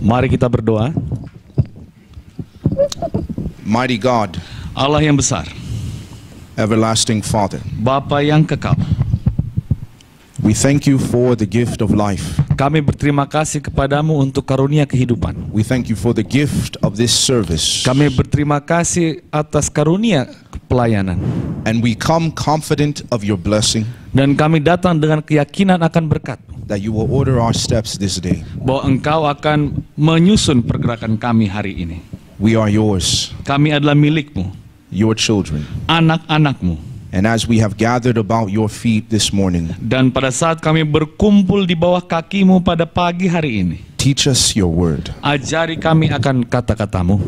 Mari kita berdoa. Mighty God, Allah yang besar, everlasting Father, Bapa yang kekal, we thank you for the gift of life. kami berterima kasih kepadamu untuk karunia kehidupan. We thank you for the gift of this service. Kami berterima kasih atas karunia pelayanan. And we come confident of your blessing, Dan kami datang dengan keyakinan akan berkat, that you will order our steps this day. bahwa Engkau akan menyusun pergerakan kami hari ini. We are yours, Kami adalah milikmu, your children. anak-anakmu. And as we have gathered about your feet this morning, Dan pada saat kami berkumpul di bawah kakimu pada pagi hari ini, teach us your word. ajari kami akan kata-katamu.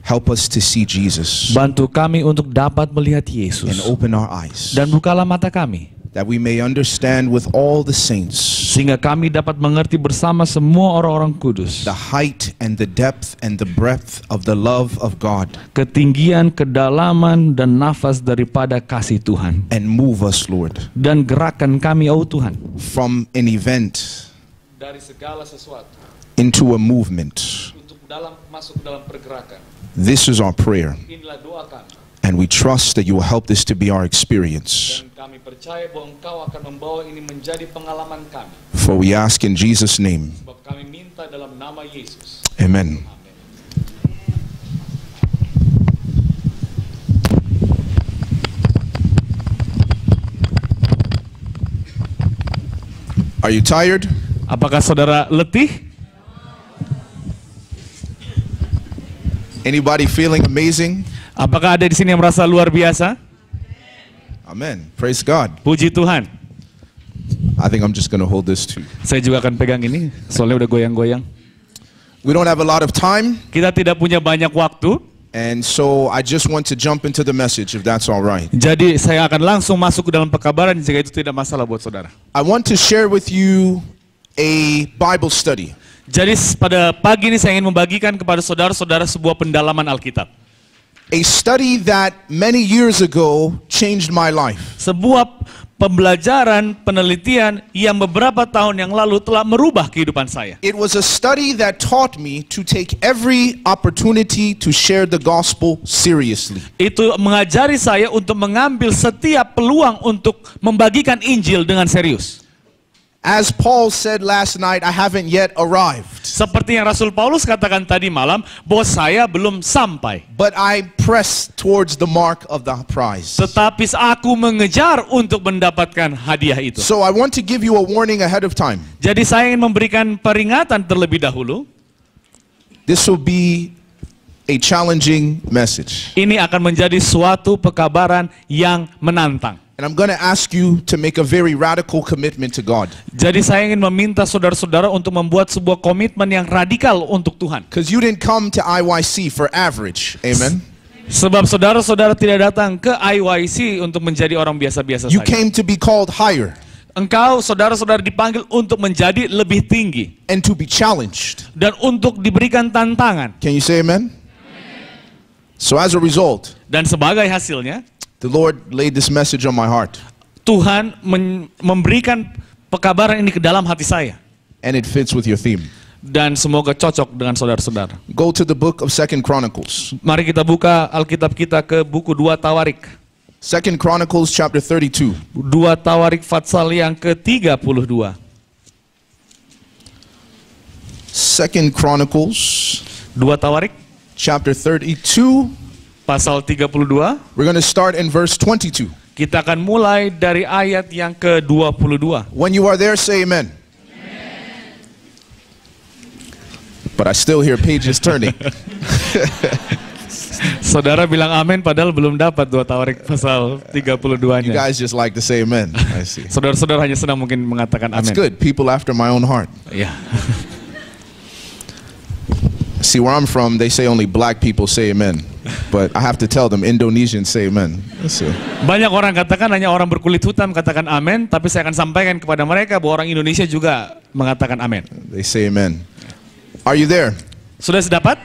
Help us to see Jesus Bantu kami untuk dapat melihat and Yesus. open our eyes, Dan bukalah mata kami, that we may understand with all the saints sehingga kami dapat mengerti bersama semua orang-orang kudus the height and the depth and the breadth of the love of God, ketinggian, kedalaman, dan nafas daripada kasih Tuhan. and move us, Lord, Dan gerakan kami, oh Tuhan, from an event dari segala sesuatu into a movement. untuk masuk dalam pergerakan. This is our prayer, Inilah doa kami. and we trust that you will help this to be our experience. Dan kami percaya bahwa Engkau akan membawa ini menjadi pengalaman kami. For we ask in Jesus' name, Sebab kami minta dalam nama Yesus. amen. Are you tired? Apakah saudara letih? Anybody feeling amazing? Apakah ada di sini yang merasa luar biasa? Amen. Praise God. Puji Tuhan. I think I'm just going to hold this too. Saya juga akan pegang ini, soalnya udah goyang-goyang. We don't have a lot of time, Kita tidak punya banyak waktu, and so I just want to jump into the message, if that's all right. jadi saya akan langsung masuk ke dalam pekabaran jika itu tidak masalah buat saudara. I want to share with you a Bible study. Jadi pada pagi ini saya ingin membagikan kepada saudara-saudara sebuah pendalaman Alkitab. A study that many years ago changed my life. Sebuah pembelajaran, penelitian yang beberapa tahun yang lalu telah merubah kehidupan saya. It was a study that taught me to take every opportunity to share the gospel seriously. Itu mengajari saya untuk mengambil setiap peluang untuk membagikan Injil dengan serius. As Paul said last night, I haven't yet arrived, Seperti yang Rasul Paulus katakan tadi malam, bahwa saya belum sampai. but I press towards the mark of the prize. Tetapi aku mengejar untuk mendapatkan hadiah itu. So I want to give you a warning ahead of time. Jadi saya ingin memberikan peringatan terlebih dahulu. This will be a challenging message. Ini akan menjadi suatu pekabaran yang menantang. And I'm going to ask you to make a very radical commitment to God. Jadi saya ingin meminta saudara-saudara untuk membuat sebuah komitmen yang radikal untuk Tuhan. Because you didn't come to IYC for average. Amen. Sebab saudara-saudara tidak datang ke IYC untuk menjadi orang biasa-biasa You saja. came to be called higher Engkau, saudara-saudara, dipanggil untuk menjadi lebih tinggi and to be challenged. dan untuk diberikan tantangan. Can you say amen? So as a result, Dan sebagai hasilnya, the Lord laid this message on my heart, Tuhan memberikan pekabaran ini ke dalam hati saya. and it fits with your theme. Dan semoga cocok dengan saudara-saudara. Go to the book of 2 Chronicles. Mari kita buka Alkitab kita ke buku 2 Tawarik. 2 Chronicles chapter 32. 2 Tawarik Fatsal yang ke-32. 2 Chronicles 2 Tawarik chapter 32. pasal 32. We're going to start in verse 22. Kita akan mulai dari ayat yang ke-22. When you are there, say amen. But I still hear pages turning. Saudara bilang amin padahal belum dapat 2 Tawarik pasal You 32-nya. guys just like to say amen. I see. Saudara-saudara hanya senang mungkin mengatakan That's amin. good. People after my own heart. Ya. See, where I'm from, they say only black people say amen. But I have to tell them, Indonesians say amen. So, Banyak orang katakan, hanya orang berkulit hitam katakan amin, tapi saya akan sampaikan kepada mereka bahwa orang Indonesia juga mengatakan amin. they say amen. Are you there? Sudah sedapat?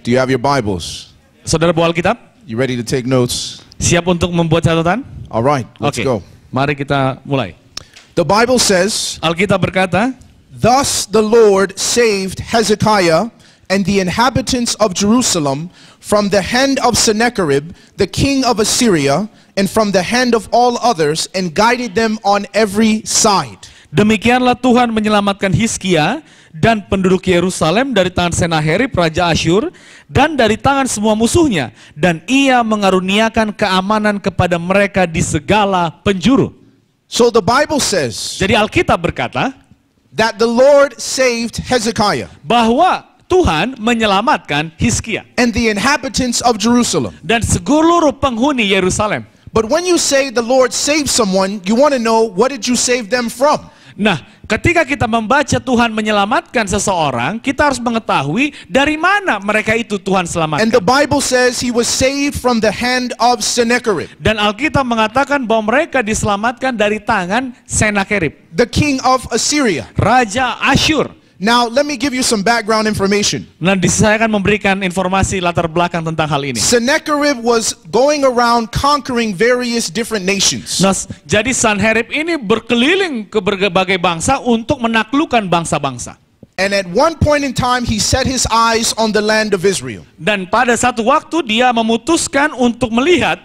Do you have your Bibles? Saudara bawa Alkitab? You ready to take notes? Siap untuk membuat catatan? All right, let's Oke. go. Mari kita mulai. The Bible says, Alkitab berkata, thus the Lord saved Hezekiah and the inhabitants of Jerusalem from the hand of Sennacherib, the king of Assyria, and from the hand of all others, and guided them on every side. Demikianlah Tuhan menyelamatkan Hizkia dan penduduk Yerusalem dari tangan Sennacherib raja Asyur dan dari tangan semua musuhnya, dan ia mengaruniakan keamanan kepada mereka di segala penjuru. So the Bible says Jadi Alkitab berkata that the Lord saved Hezekiah bahwa Tuhan menyelamatkan Hizkia and the inhabitants of Jerusalem. dan seluruh penghuni Yerusalem. But when you say the Lord saved someone, you want to know, what did you save them from? Nah, ketika kita membaca Tuhan menyelamatkan seseorang, kita harus mengetahui dari mana mereka itu Tuhan And the selamatkan. Bible says he was saved from the hand of Sennacherib, Dan Alkitab mengatakan bahwa mereka diselamatkan dari tangan Sennacherib, the king of Assyria. raja Asyur. Now, let me give you some background information. Nah, saya akan memberikan informasi latar belakang tentang hal ini. Sennacherib was going around conquering various different nations. Nah, jadi Sanherib ini berkeliling ke berbagai bangsa untuk menaklukkan bangsa-bangsa. And at one point in time, he set his eyes on the land of Israel. Dan pada satu waktu dia memutuskan untuk melihat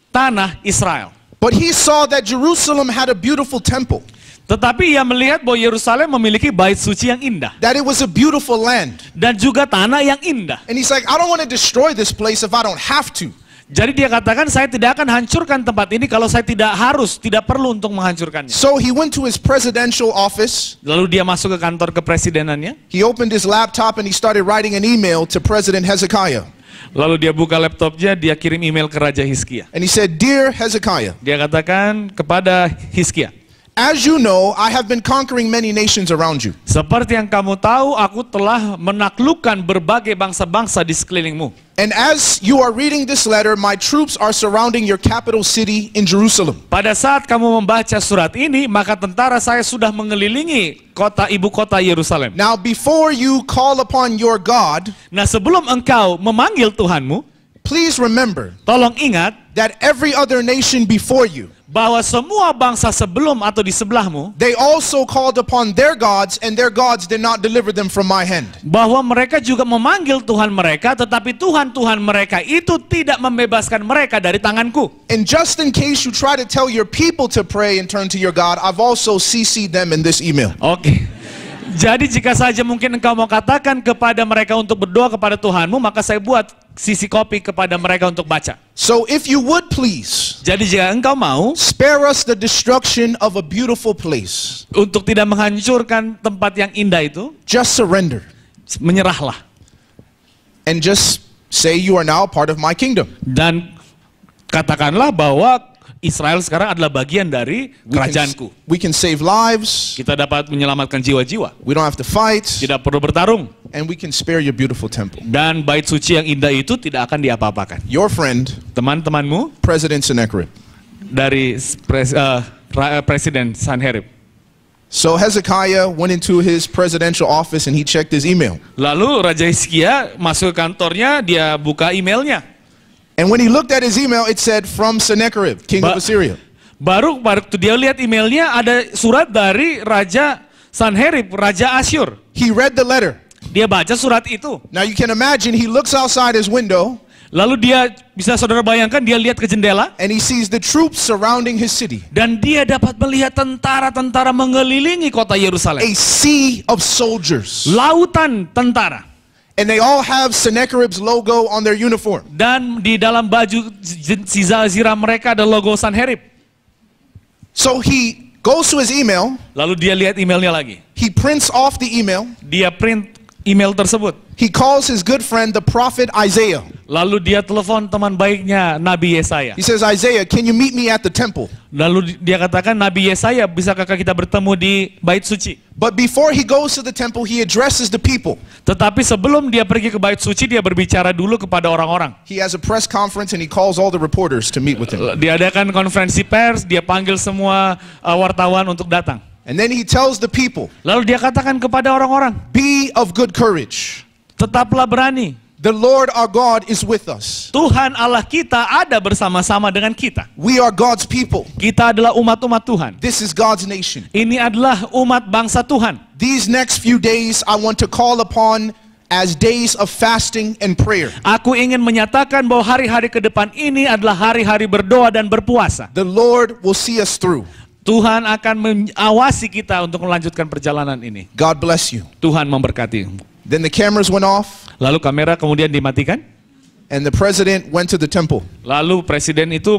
tanah Israel. But he saw that Jerusalem had a beautiful temple, Tetapi ia melihat bahwa Yerusalem memiliki bait suci yang indah. that it was a beautiful land. Dan juga tanah yang indah. And he's like, I don't want to destroy this place if I don't have to. Jadi dia katakan, saya tidak akan hancurkan tempat ini kalau saya tidak perlu untuk menghancurkannya. So he went to his presidential office. Lalu dia masuk ke kantor kepresidenannya. He opened his laptop and he started writing an email to President Hezekiah. Lalu dia buka laptopnya, dia kirim email ke Raja Hizkia. And he said, Dear Hezekiah, Dia katakan kepada Hizkia, as you know, I have been conquering many nations around you. seperti yang kamu tahu, aku telah menaklukkan berbagai bangsa-bangsa di sekelilingmu. And as you are reading this letter, my troops are surrounding your capital city in Jerusalem. Pada saat kamu membaca surat ini, maka tentara saya sudah mengelilingi ibu kota Yerusalem. Now, before you call upon your God, Nah, sebelum engkau memanggil Tuhanmu, please remember tolong ingat that every other nation before you, bahwa semua bangsa sebelum atau di sebelahmu, they also called upon their gods, and their gods did not deliver them from my hand. bahwa mereka juga memanggil Tuhan mereka, tetapi Tuhan-Tuhan mereka itu tidak membebaskan mereka dari tanganku. And just in case you try to tell your people to pray and turn to your God, I've also CC'd them in this email. Oke. Jadi jika saja mungkin engkau mau katakan kepada mereka untuk berdoa kepada Tuhanmu, maka saya buat sisi kopi kepada mereka untuk baca. So if you would please, Jadi jika engkau mau, spare us the destruction of a beautiful place. untuk tidak menghancurkan tempat yang indah itu, Just surrender menyerahlah. and just say you are now part of my kingdom. Dan katakanlah bahwa Israel sekarang adalah bagian dari kerajaanku. We can save lives. Kita dapat menyelamatkan jiwa-jiwa. We don't have to fight, Tidak perlu bertarung. and we can spare your beautiful temple. Dan bait suci yang indah itu tidak akan diapa-apakan. Your friend, Teman-temanmu President Sennacherib. dari Presiden Sanherib. So Hezekiah went into his presidential office and he checked his email. Lalu Raja Hizkia masuk ke kantornya, dia buka emailnya. And when he looked at his email, it said, from Sennacherib, king of Assyria. Baru waktu dia lihat emailnya, ada surat dari Raja Sanherib, Raja Asyur. He read the letter. Dia baca surat itu. Now you can imagine he looks outside his window Lalu dia, bisa saudara bayangkan, dia lihat ke jendela. and he sees the troops surrounding his city. Dan dia dapat melihat tentara-tentara mengelilingi kota Yerusalem. A sea of soldiers. Lautan tentara. And they all have Sennacherib's logo on their uniform. Dan di dalam baju zira mereka ada logo Sanherib. So he goes to his email, Lalu dia lihat emailnya lagi. he prints off the email, Dia print email tersebut. he calls his good friend, the prophet Isaiah. Lalu dia telepon teman baiknya Nabi Yesaya. He says, Isaiah, can you meet me at the temple? Lalu dia katakan, Nabi Yesaya, bisakah kita bertemu di bait suci? But before he goes to the temple, he addresses the people. Tetapi sebelum dia pergi ke bait suci, dia berbicara dulu kepada orang-orang. He has a press conference and he calls all the reporters to meet with him. Diadakan konferensi pers, dia panggil semua wartawan untuk datang. And then he tells the people, Lalu dia katakan kepada orang-orang, be of good courage. tetaplah berani. The Lord our God is with us. Tuhan Allah kita ada bersama-sama dengan kita. We are God's people. Kita adalah umat-umat Tuhan. This is God's nation. Ini adalah umat bangsa Tuhan. These next few days, I want to call upon as days of fasting and prayer. Aku ingin menyatakan bahwa hari-hari ke depan ini adalah hari-hari berdoa dan berpuasa. The Lord will see us through. Tuhan akan mengawasi kita untuk melanjutkan perjalanan ini. God bless you. Tuhan memberkati. Then the cameras went off, Lalu kamera kemudian dimatikan. and the president went to the temple. Lalu presiden itu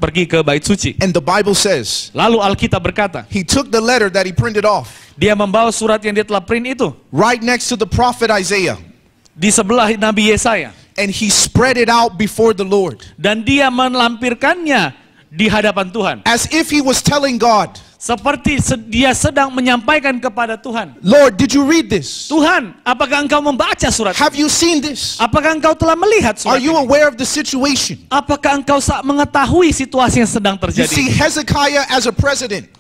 pergi ke bait suci. And the Bible says Lalu Alkitab berkata, he took the letter that he printed off dia membawa surat yang dia telah print itu right next to the prophet Isaiah, di sebelah Nabi Yesaya, and he spread it out before the Lord dan dia melampirkannya di hadapan Tuhan, as if he was telling God, seperti dia sedang menyampaikan kepada Tuhan, Lord, did you read this? Tuhan, apakah engkau membaca surat? Have you seen this? Apakah engkau telah melihat Are surat you ini? aware of the situation? Apakah engkau mengetahui situasi yang sedang You see, terjadi? Hezekiah as a president,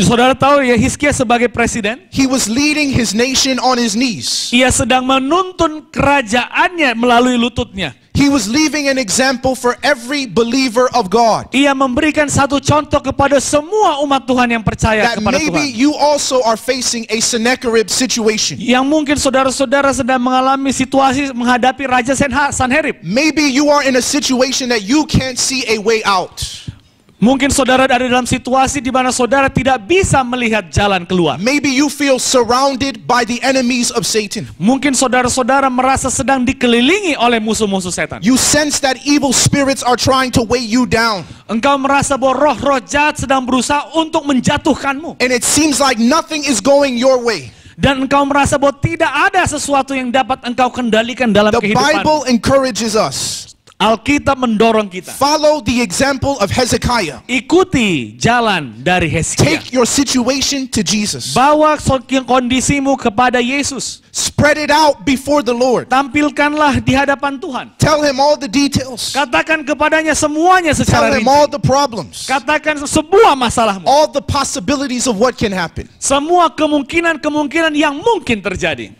Saudara tahu ya, Hizkia sebagai presiden, he was leading his nation on his knees. ia sedang menuntun kerajaannya melalui lututnya. He was leaving an example for every believer of God, Ia memberikan satu contoh kepada semua umat Tuhan yang percaya that kepada maybe Tuhan. you also are facing a Sennacherib situation. Yang mungkin saudara-saudara sedang mengalami situasi menghadapi Raja Sanherib. Maybe you are in a situation that you can't see a way out. Mungkin saudara ada dalam situasi di mana saudara tidak bisa melihat jalan keluar. Maybe you feel surrounded by the enemies of Satan. Mungkin saudara-saudara merasa sedang dikelilingi oleh musuh-musuh setan. You sense that evil spirits are trying to weigh you down. Engkau merasa bahwa roh-roh jahat sedang berusaha untuk menjatuhkanmu. And it seems like nothing is going your way. Dan engkau merasa bahwa tidak ada sesuatu yang dapat engkau kendalikan dalam The kehidupan. Bible encourages us. Alkitab mendorong kita. Follow the example of Hezekiah. Ikuti jalan dari Hizkia. Take your situation to Jesus. Bawa kondisimu kepada Yesus. Spread it out before the Lord. Tampilkanlah di hadapan Tuhan. Tell him all the details. Katakan kepadanya semuanya secara Tell him rinci. all the problems. Katakan semua masalahmu. All the possibilities of what can happen. Semua kemungkinan-kemungkinan yang mungkin terjadi.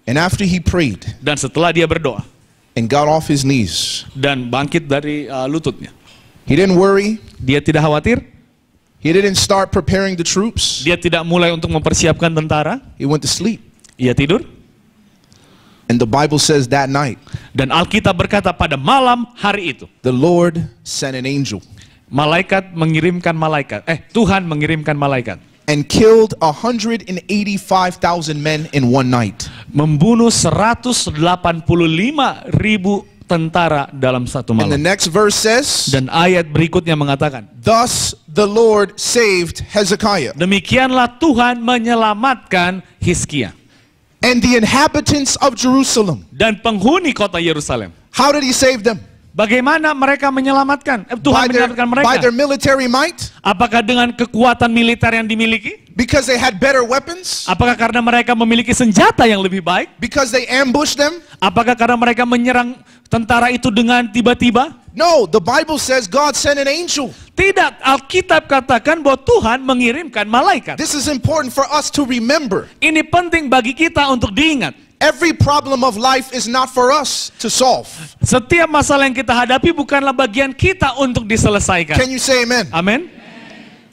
And after he prayed Dan setelah dia berdoa and got off his knees, dan bangkit dari lututnya, he didn't worry. dia tidak khawatir. He didn't start preparing the troops. Dia tidak mulai untuk mempersiapkan tentara. He went to sleep. Ia tidur. And the Bible says that night, Dan Alkitab berkata pada malam hari itu, the Lord sent an angel Tuhan mengirimkan malaikat. and killed 185,000 men in one night. Membunuh 185.000 tentara dalam satu And the malam. next verse says, Dan ayat berikutnya mengatakan, thus the Lord saved Hezekiah demikianlah Tuhan menyelamatkan Hizkia and the inhabitants of Jerusalem. dan penghuni kota Yerusalem. How did he save them? Bagaimana mereka menyelamatkan? Tuhan menyelamatkan By their mereka. military might? Apakah dengan kekuatan militer yang dimiliki? Because they had better weapons? Apakah karena mereka memiliki senjata yang lebih baik? Because they ambushed them? Apakah karena mereka menyerang tentara itu dengan tiba-tiba? No, the Bible says God sent an angel. Tidak, Alkitab katakan bahwa Tuhan mengirimkan malaikat. This is important for us to remember. Ini penting bagi kita untuk diingat. Every problem of life is not for us to solve. Setiap masalah yang kita hadapi bukanlah bagian kita untuk diselesaikan. Can you say amen? Amin.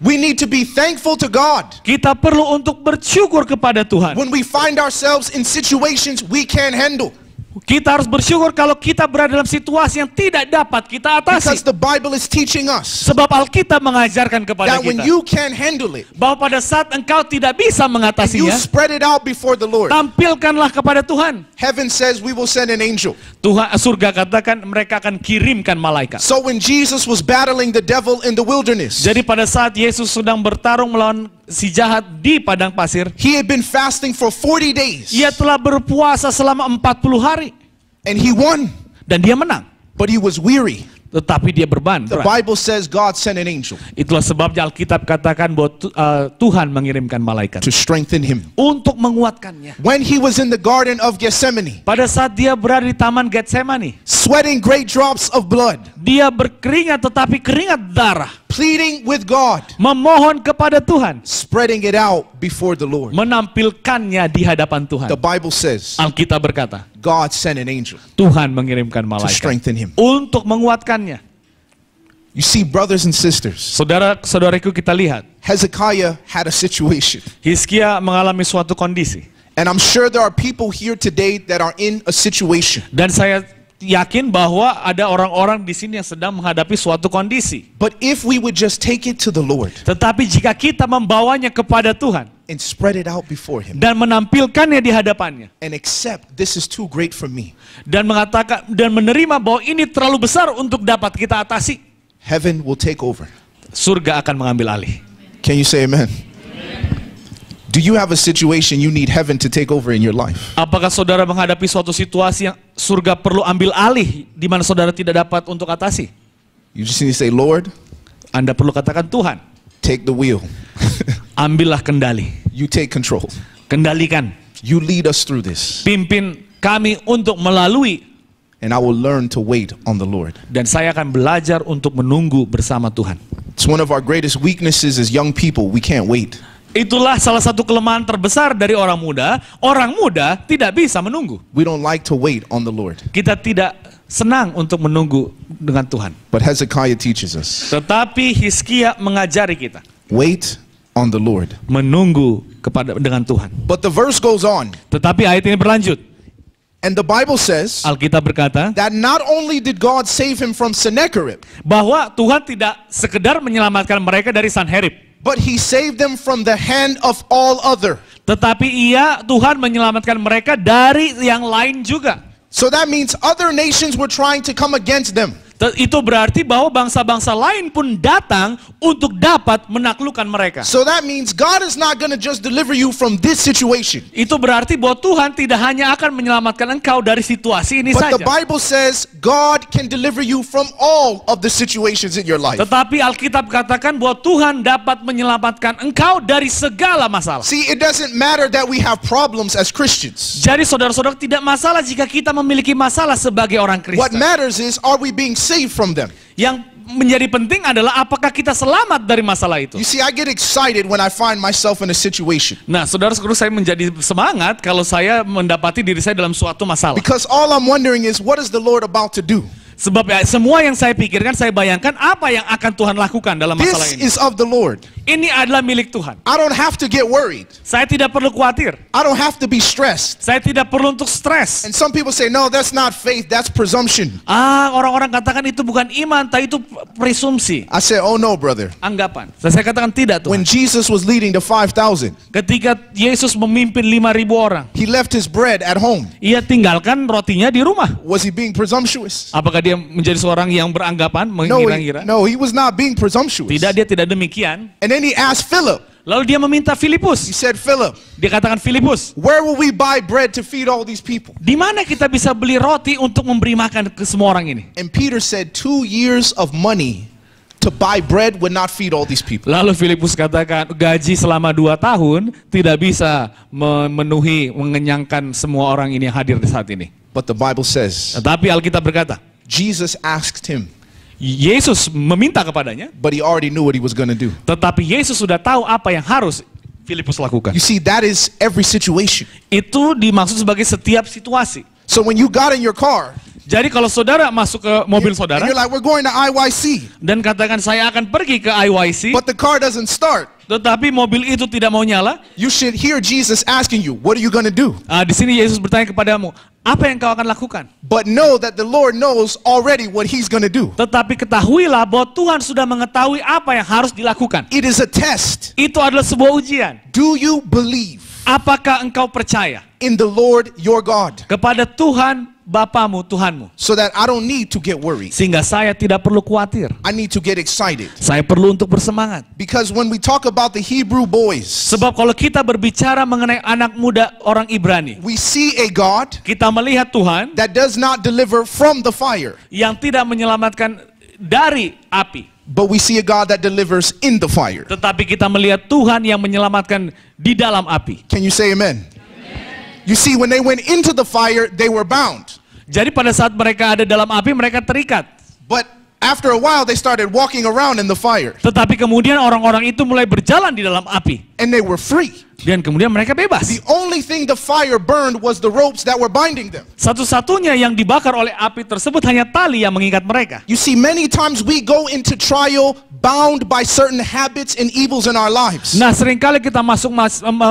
We need to be thankful to God Kita perlu untuk bersyukur kepada Tuhan. when we find ourselves in situations we can't handle. Kita harus bersyukur kalau kita berada dalam situasi yang tidak dapat kita Because atasi. the Bible is teaching us Sebab Alkitab mengajarkan kepada that when kita you can't handle it, bahwa pada saat engkau tidak bisa you mengatasinya, spread it out before the Lord. tampilkanlah kepada Tuhan. Heaven says we will send an angel. Tuhan surga katakan mereka akan kirimkan malaikat. So when Jesus was battling the devil in the wilderness, Jadi pada saat Yesus sedang bertarung melawan si jahat di padang pasir, he had been fasting for 40 days ia telah berpuasa selama 40 hari and he won, dan dia menang. but he was weary. Tetapi dia berat. The Bible says God sent an angel Itulah sebabnya Alkitab katakan bahwa Tuhan mengirimkan malaikat to strengthen him. untuk menguatkannya. When he was in the garden of Gethsemane, Pada saat dia berada di taman Getsemani, sweating great drops of blood, dia berkeringat tetapi keringat darah, pleading with God, memohon kepada Tuhan, spreading it out before the Lord. menampilkannya di hadapan Tuhan. The Bible says Alkitab berkata, God sent an angel Tuhan mengirimkan to malaikat strengthen him. untuk menguatkannya. You see, brothers and sisters, Saudara-saudariku, kita lihat Hezekiah had a situation. Hizkia mengalami suatu kondisi. And I'm sure there are people here today that are in a situation. Dan saya yakin bahwa ada orang-orang di sini yang sedang menghadapi suatu kondisi. But if we would just take it to the Lord Tetapi jika kita membawanya kepada Tuhan and spread it out before Him dan menampilkannya di hadapannya and accept this is too great for me, dan mengatakan dan menerima bahwa ini terlalu besar untuk dapat kita atasi, heaven will take over. surga akan mengambil alih. Can you say amen? Do you have a situation you need heaven to take over in your life? Apakah saudara menghadapi suatu situasi yang surga perlu ambil alih di mana saudara tidak dapat untuk atasi? You just need to say, Lord, Anda perlu katakan, Tuhan, take the wheel. ambillah kendali, You take control. kendalikan, You lead us through this. pimpin kami untuk melalui, And I will learn to wait on the Lord. dan saya akan belajar untuk menunggu bersama Tuhan. It's one of our greatest weaknesses as young people. We can't wait. Itulah salah satu kelemahan terbesar dari orang muda. Orang muda tidak bisa menunggu. We don't like to wait on the Lord. Kita tidak senang untuk menunggu dengan Tuhan. But Hezekiah teaches us, Tetapi Hizkia mengajari kita wait on the Lord. menunggu dengan Tuhan. But the verse goes on. Tetapi ayat ini berlanjut. And the Bible says Alkitab berkata that not only did God save him from Sennacherib, bahwa Tuhan tidak sekedar menyelamatkan mereka dari Sanherib, but He saved them from the hand of all other. tetapi Tuhan menyelamatkan mereka dari yang lain juga. So that means other nations were trying to come against them. Itu berarti bahwa bangsa-bangsa lain pun datang untuk dapat menaklukkan mereka. So that means God is not going to just deliver you from this situation. Itu berarti bahwa Tuhan tidak hanya akan menyelamatkan engkau dari situasi ini But saja. the Bible says God can deliver you from all of the situations in your life. Tetapi Alkitab katakan bahwa Tuhan dapat menyelamatkan engkau dari segala masalah. See, it doesn't matter that we have problems as Christians. Jadi saudara-saudara, tidak masalah jika kita memiliki masalah sebagai orang What Kristen. matters is, are we being saved from them? Yang menjadi penting adalah apakah kita selamat dari masalah itu. You see, I get excited when I find myself in a situation. Nah, saudara-saudara, saya menjadi semangat kalau saya mendapati diri saya dalam suatu masalah. Because all I'm wondering is, what is the Lord about to do? Sebab semua yang saya pikirkan, saya bayangkan apa yang akan Tuhan lakukan dalam masalah This ini. is of the Lord. Ini adalah milik Tuhan. I don't have to get worried. Saya tidak perlu khawatir. I don't have to be stressed. Saya tidak perlu untuk stres. And some people say, no, that's not faith, that's presumption. Orang-orang katakan itu bukan iman, tapi itu presumsi, I say, oh no, brother. anggapan. Saya katakan tidak, When Tuhan. Jesus was leading the 5,000, Ketika Yesus memimpin 5.000 orang, He left His bread at home. ia tinggalkan rotinya di rumah. Was He being presumptuous? Apakah dia menjadi seorang yang beranggapan, mengira-ngira? No, he was not being presumptuous. Tidak, dia tidak demikian. And then He asked Philip. Lalu dia meminta He Filipus. said, Philip, Dia katakan, Filipus, where will we buy bread to feed all these people? di mana kita bisa beli roti untuk memberi makan ke semua orang ini? And Peter said, 2 years of money to buy bread would not feed all these people. Lalu Filipus katakan, gaji selama 2 tahun tidak bisa memenuhi, mengenyangkan semua orang ini yang hadir di saat ini. But the Bible says, Tetapi Alkitab berkata, Jesus asked him, Yesus meminta kepadanya, but he already knew what he was going to do. tetapi Yesus sudah tahu apa yang harus Filipus lakukan. You see, that is every situation. Itu dimaksud sebagai setiap situasi. So when you got in your car, Jadi kalau saudara masuk ke mobil and saudara you're like, we're going to IYC, dan katakan saya akan pergi ke IYC, but the car doesn't start, tetapi mobil itu tidak mau nyala, you should hear Jesus asking you, what are you going to do? di sini Yesus bertanya kepadamu, apa yang kau akan lakukan? But know that the Lord knows already what He's going to do. Tetapi ketahuilah bahwa Tuhan sudah mengetahui apa yang harus dilakukan. It is a test. Itu adalah sebuah ujian. Do you believe Apakah engkau percaya in the Lord your God, kepada Tuhan Bapamu, Tuhanmu? so that I don't need to get worried? Sehingga saya tidak perlu khawatir. I need to get excited. Saya perlu untuk bersemangat. Because when we talk about the Hebrew boys, Sebab kalau kita berbicara mengenai anak muda orang Ibrani, we see a God kita melihat Tuhan that does not deliver from the fire, yang tidak menyelamatkan dari api. but we see a God that delivers in the fire. Tetapi kita melihat Tuhan yang menyelamatkan di dalam api. Can you say amen? You see, when they went into the fire, they were bound. Jadi pada saat mereka ada dalam api, mereka terikat. But after a while, they started walking around in the fire, Tetapi kemudian orang-orang itu mulai berjalan di dalam api. and they were free. Dan kemudian mereka bebas. The only thing the fire burned was the ropes that were binding them. Satu-satunya yang dibakar oleh api tersebut hanya tali yang mengikat mereka. You see, many times we go into trial bound by certain habits and evils in our lives. Nah, seringkali kita masuk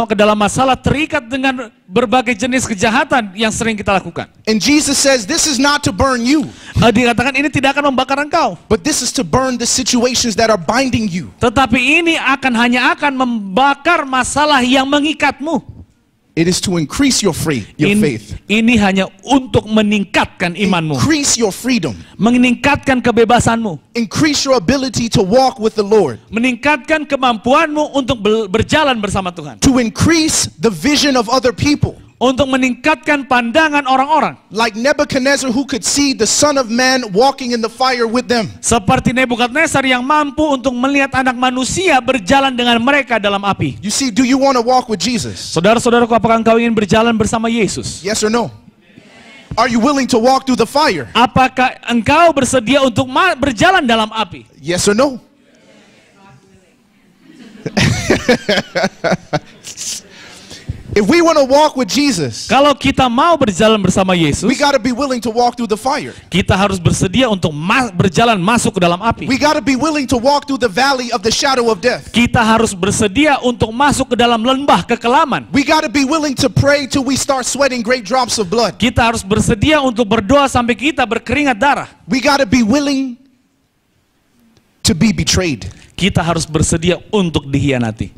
ke dalam masalah terikat dengan berbagai jenis kejahatan yang sering kita lakukan. And Jesus says, this is not to burn you, Dikatakan ini tidak akan membakar engkau, but this is to burn the situations that are binding you. tetapi ini hanya akan membakar masalah yang mengikatmu. It is to increase your faith, Ini hanya untuk meningkatkan imanmu, increase your freedom, meningkatkan kebebasanmu, increase your ability to walk with the Lord, meningkatkan kemampuanmu untuk berjalan bersama Tuhan, to increase the vision of other people. untuk meningkatkan pandangan orang-orang. Like Nebuchadnezzar, who could see the Son of Man walking in the fire with them. Seperti Nebukadnezar yang mampu untuk melihat anak manusia berjalan dengan mereka dalam api. You see, do you want to walk with Jesus? Saudara-saudaraku, apakah engkau ingin berjalan bersama Yesus? Yes or no? Are you willing to walk through the fire? Apakah engkau bersedia untuk berjalan dalam api? Yes or no? If we want to walk with Jesus, Kalau kita mau berjalan bersama Yesus, we got to be willing to walk through the fire. kita harus bersedia untuk berjalan masuk ke dalam api. We got to be willing to walk through the valley of the shadow of death. Kita harus bersedia untuk masuk ke dalam lembah kekelaman. We got to be willing to pray till we start sweating great drops of blood. Kita harus bersedia untuk berdoa sampai kita berkeringat darah. We got to be willing to be betrayed. Kita harus bersedia untuk dikhianati.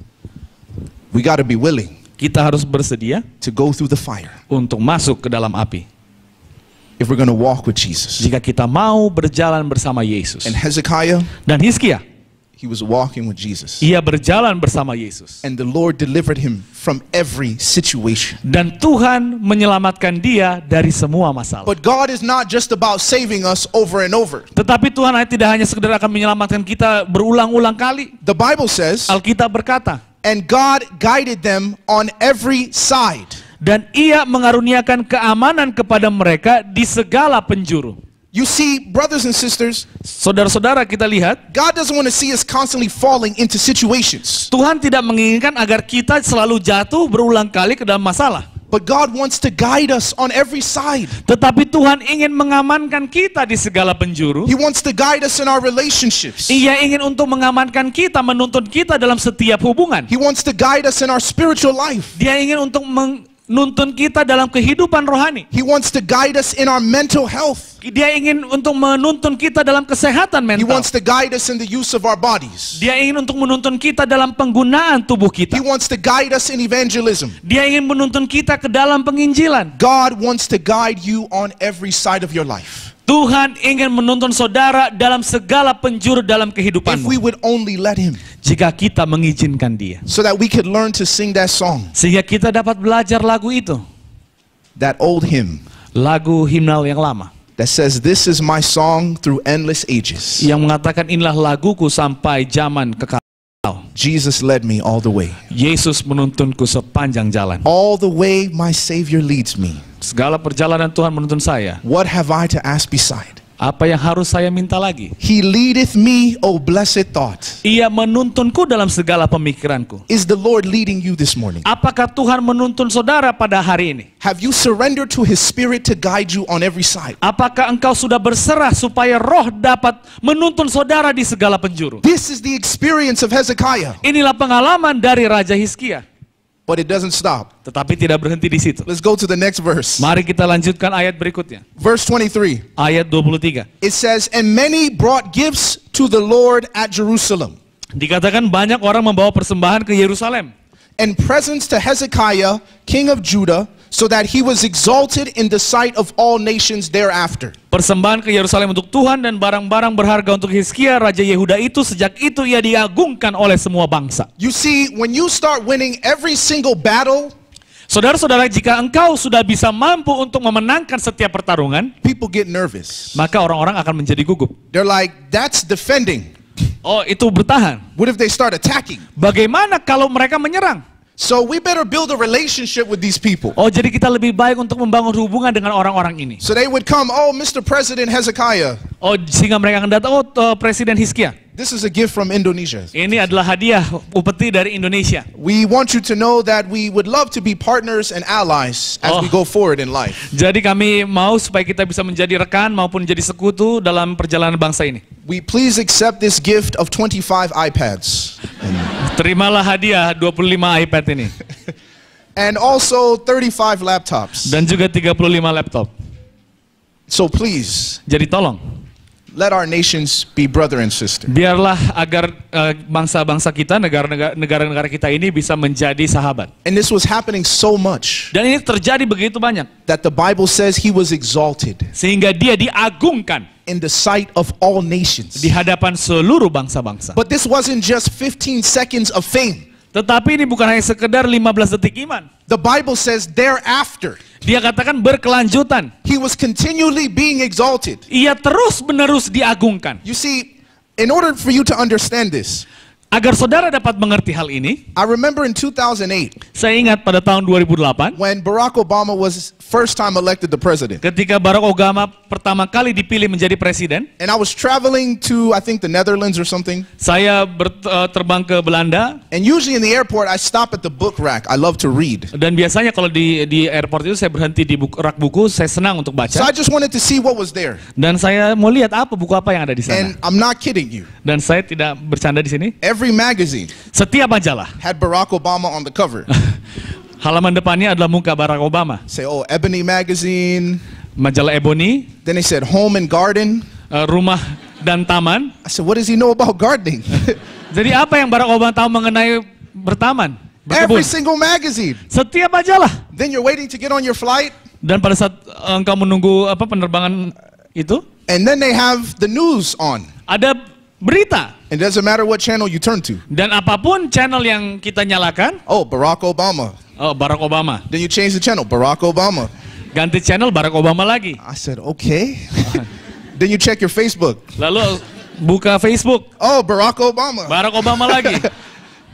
We got to be willing Kita harus bersedia to go through the fire untuk masuk ke dalam api. if we're going to walk with Jesus. Jika kita mau berjalan bersama Yesus. And Hezekiah, Dan Hizkia, he was walking with Jesus. ia berjalan bersama Yesus. And the Lord delivered him from every situation. Dan Tuhan menyelamatkan dia dari semua masalah. But God is not just about saving us over and over. Tetapi Tuhan tidak hanya sekedar akan menyelamatkan kita berulang-ulang kali. The Bible says, Alkitab berkata, and God guided them on every side. dan ia mengaruniakan keamanan kepada mereka di segala penjuru. You see, brothers and sisters, Saudara-saudara, kita lihat, God doesn't want to see us constantly falling into situations. Tuhan tidak menginginkan agar kita selalu jatuh berulang kali ke dalam masalah. But God wants to guide us on every side. Tetapi Tuhan ingin mengamankan kita di segala penjuru. He wants to guide us in our relationships. Ia ingin untuk mengamankan kita, menuntun kita dalam setiap hubungan. He wants to guide us in our spiritual life. Dia ingin untuk menuntun kita dalam kehidupan rohani. He wants to guide us in our mental health. Dia ingin untuk menuntun kita dalam kesehatan He mental. wants to guide us in the use of our bodies. Dia ingin untuk menuntun kita dalam penggunaan tubuh kita. He wants to guide us in evangelism. Dia ingin menuntun kita ke dalam penginjilan. God wants to guide you on every side of your life. Tuhan ingin menuntun saudara dalam segala penjuru dalam If we kehidupanmu. would only let him, Jika kita mengizinkan dia. so that we could learn to sing that song, Sehingga kita dapat belajar lagu itu. that old hymn Lagu himnal yang lama. that says, this is my song through endless ages. Yang mengatakan inilah laguku sampai zaman kekal. Jesus led me all the way. Yesus menuntunku sepanjang jalan. All the way my Savior leads me. Segala perjalanan Tuhan menuntun saya. What have I to ask beside? Apa yang harus saya minta lagi? He leadeth me, O blessed thought. Ia menuntunku dalam segala pemikiranku. Is the Lord leading you this morning? Apakah Tuhan menuntun saudara pada hari ini? Have you surrendered to His Spirit to guide you on every side? Apakah engkau sudah berserah supaya roh dapat menuntun saudara di segala penjuru? This is the experience of Hezekiah. Inilah pengalaman dari Raja Hizkia. But it doesn't stop. Tetapi tidak berhenti di situ. Let's go to the next verse. Mari kita lanjutkan ayat berikutnya. Verse 23. Ayat 23. It says, and many brought gifts to the Lord at Jerusalem, Dikatakan banyak orang membawa persembahan ke Yerusalem. and presents to Hezekiah, king of Judah, so that he was exalted in the sight of all nations thereafter. Persembahan ke Yerusalem untuk Tuhan dan barang-barang berharga untuk Hizkia, Raja Yehuda itu. Sejak itu ia diagungkan oleh semua bangsa. You see, when you start winning every single battle, Saudara-saudara, jika engkau sudah bisa mampu untuk memenangkan setiap pertarungan, people get nervous. maka orang-orang akan menjadi gugup. They're like, that's defending. Oh, itu bertahan. What if they start attacking? Bagaimana kalau mereka menyerang? So we better build a relationship with these people. Oh, jadi kita lebih baik untuk membangun hubungan dengan orang-orang ini. So they would come, oh, Mr. President Hezekiah, Oh, sehingga mereka akan datang, oh, Presiden Hizkia. This is a gift from Indonesia. Ini adalah hadiah upeti dari Indonesia. We want you to know that we would love to be partners and allies as we go forward in life. Jadi kami mau supaya kita bisa menjadi rekan maupun jadi sekutu dalam perjalanan bangsa ini. We please accept this gift of 25 iPads. Terimalah hadiah 25 iPad ini. And also 35 laptops. Dan juga 35 laptop. So please, Jadi tolong, let our nations be brother and sister. biarlah agar bangsa-bangsa kita, negara-negara kita ini bisa menjadi sahabat. And this was happening so much Dan ini terjadi begitu banyak. that the Bible says he was exalted Sehingga dia diagungkan in the sight of all nations. di hadapan seluruh bangsa-bangsa. But this wasn't just 15 seconds of fame. Tetapi ini bukan hanya sekedar 15 detik iman. The Bible says thereafter, Dia katakan berkelanjutan. he was continually being exalted. Ia terus-menerus diagungkan. You see, in order for you to understand this, Agar saudara dapat mengerti hal ini, I remember in 2008 saya ingat pada tahun 2008, when Barack Obama was first time elected the president. ketika Barack Obama pertama kali dipilih menjadi presiden, And I was traveling to, I think, the Netherlands or something. saya terbang ke Belanda, And usually in the airport, I stop at the book rack. I love to read. dan biasanya kalau di airport itu saya berhenti di rak buku, saya senang untuk So baca, I just wanted to see what was there. dan saya mau lihat buku apa yang ada di And sana. I'm not kidding you. Dan saya tidak bercanda di sini. Every magazine Setiap majalah, had Barack Obama on the cover. halaman depannya adalah muka Barack Obama. Say, oh, Ebony magazine. Majalah Ebony, Then they said home and garden. rumah dan taman. I said, what does he know about gardening? Jadi apa yang Barack Obama tahu mengenai bertaman, berkebun? Every single magazine. Setiap majalah. Then you're waiting to get on your flight. Dan pada saat engkau menunggu penerbangan itu, And then they have the news on. ada berita. It doesn't matter what channel you turn to. Dan apapun channel yang kita nyalakan, Oh, Barack Obama. Barack Obama. Then you change the channel, Barack Obama. Ganti channel, Barack Obama lagi. I said, okay. Then you check your Facebook. Lalu buka Facebook, Oh, Barack Obama. Barack Obama lagi.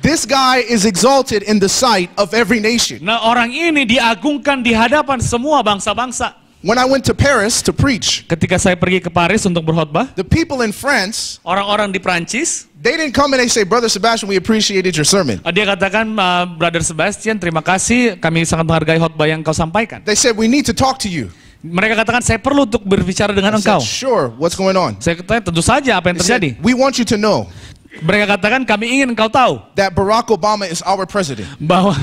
This guy is exalted in the sight of every nation. Nah, orang ini diagungkan di hadapan semua bangsa-bangsa. When I went to Paris to preach, Ketika saya pergi ke Paris untuk berkhotbah, the people in France, orang-orang di Prancis, they didn't come and they say, Brother Sebastian, we appreciated your sermon. dia katakan, Brother Sebastian, terima kasih, kami sangat menghargai khotbah yang kau sampaikan. They said, we need to talk to you. Mereka katakan, saya perlu untuk berbicara dengan I engkau. said, sure, what's going on? Saya katakan, tentu saja apa yang They terjadi. said, we want you to know Mereka katakan, kami ingin engkau tahu that Barack Obama is our president. bahwa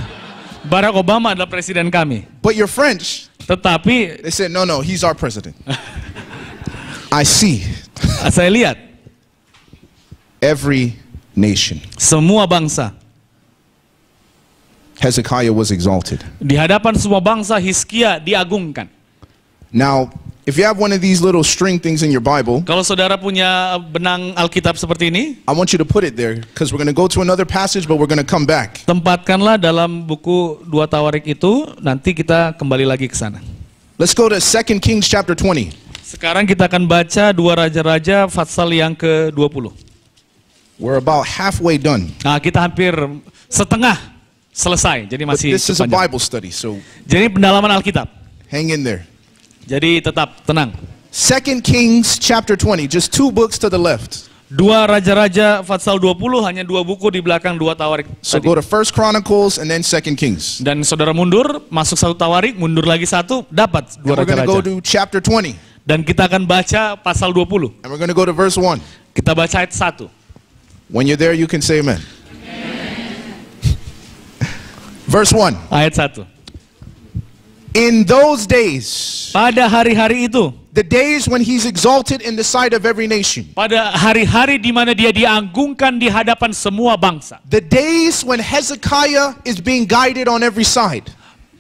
Barack Obama adalah presiden kami. But you're French. Tetapi They said, no, no, he's our president. I see saya lihat every nation. semua bangsa, Hezekiah was exalted. di hadapan semua bangsa Hizkia diagungkan. Now, if you have one of these little string things in your Bible, Kalau saudara punya benang Alkitab seperti ini, I want you to put it there because we're going to go to another passage, but we're going to come back. tempatkanlah dalam buku 2 Tawarik itu, nanti kita kembali lagi ke sana. Let's go to 2 Kings chapter 20. Sekarang kita akan baca 2 Raja-Raja pasal yang ke-20. We're about halfway done. Nah, kita hampir setengah selesai, jadi But masih this is a panjang. Bible study, so Jadi pendalaman Alkitab. hang in there. Jadi tetap tenang. 2 Kings chapter 20, just 2 books to the left. 2 Raja-Raja pasal 20, hanya 2 buku di belakang 2 Tawarik So tadi. go to 1 Chronicles and then 2 Kings. Dan saudara mundur, masuk 1 Tawarik, mundur lagi 1, dapat 2 And we're going to go Raja-Raja. to chapter 20, Dan kita akan baca pasal 20. and we're going to go to verse 1. Kita baca ayat 1. When you're there, you can say amen. Verse 1. Ayat 1. In those days, Pada hari-hari itu, the days when he's exalted in the sight of every nation, pada hari-hari di mana dia diagungkan di hadapan semua bangsa. the days when Hezekiah is being guided on every side,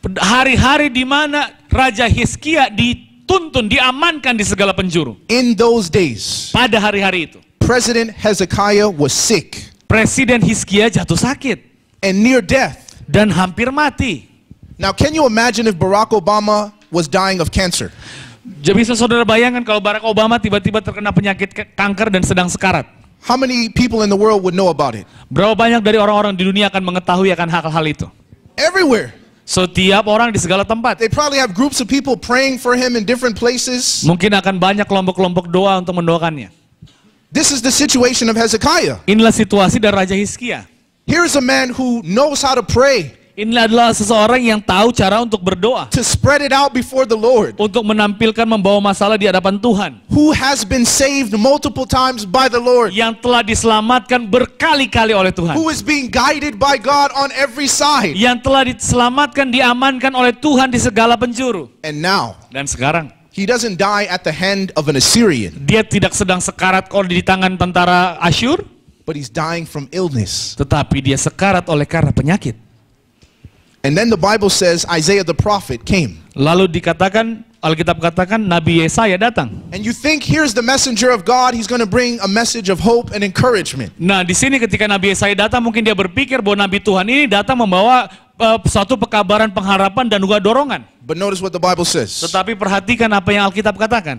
Hari-hari di mana Raja Hizkia dituntun, diamankan di segala penjuru. in those days, Pada hari-hari itu, President Hezekiah was sick Presiden Hizkia jatuh sakit and near death. dan hampir mati. Now, can you imagine if Barack Obama was dying of cancer? Jadi bisa saudara bayangkan kalau Barack Obama tiba-tiba terkena penyakit kanker dan sedang sekarat. How many people in the world would know about it? Berapa banyak dari orang-orang di dunia akan mengetahui akan hal-hal itu? Everywhere. Setiap orang di segala tempat. They probably have groups of people praying for him in different places. Mungkin akan banyak kelompok-kelompok doa untuk mendoakannya. This is the situation of Hezekiah. Inilah situasi dari Raja Hizkia. Here's a man who knows how to pray, Inilah adalah seseorang yang tahu cara untuk berdoa, to spread it out before the Lord, untuk menampilkan membawa masalah di hadapan Tuhan, who has been saved multiple times by the Lord, yang telah diselamatkan berkali-kali oleh Tuhan, who is being guided by God on every side. yang telah diselamatkan, diamankan oleh Tuhan di segala penjuru. And now, Dan sekarang he doesn't die at the hand of an Assyrian, dia tidak sedang sekarat di tangan tentara Asyur, but he's dying from illness. tetapi dia sekarat oleh karena penyakit. And then the Bible says Isaiah the prophet came. Lalu dikatakan, Alkitab katakan Nabi Yesaya datang. And you think here's the messenger of God, he's going to bring a message of hope and encouragement. Nah, di sini ketika Nabi Yesaya datang, mungkin dia berpikir bahwa Nabi Tuhan ini datang membawa suatu pekabaran, pengharapan dan juga dorongan. But notice what the Bible says. Tetapi perhatikan apa yang Alkitab katakan.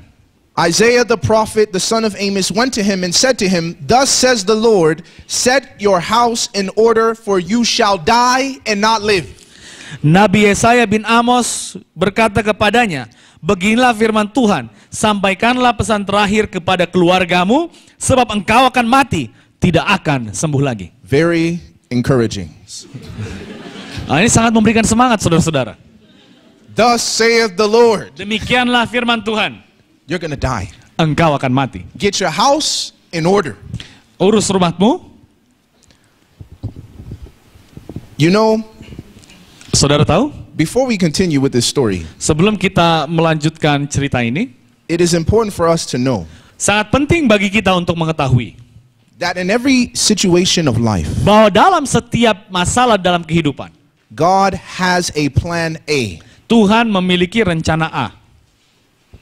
Isaiah the prophet, the son of Amos, went to him and said to him, "Thus says the Lord, set your house in order, for you shall die and not live." Nabi Yesaya bin Amos berkata kepadanya, "Beginilah firman Tuhan, sampaikanlah pesan terakhir kepada keluargamu, sebab engkau akan mati, tidak akan sembuh lagi." Very encouraging. Nah, ini sangat memberikan semangat, saudara-saudara. Thus saith the Lord, Demikianlah firman Tuhan, you're going to die. engkau akan mati. Get your house in order. Urus rumahmu. You know, Saudara tahu, before we continue with this story, sebelum kita melanjutkan cerita ini, it is important for us to know sangat penting bagi kita untuk mengetahui that in every situation of life, bahwa dalam setiap masalah dalam kehidupan, God has a plan A. Tuhan memiliki rencana A.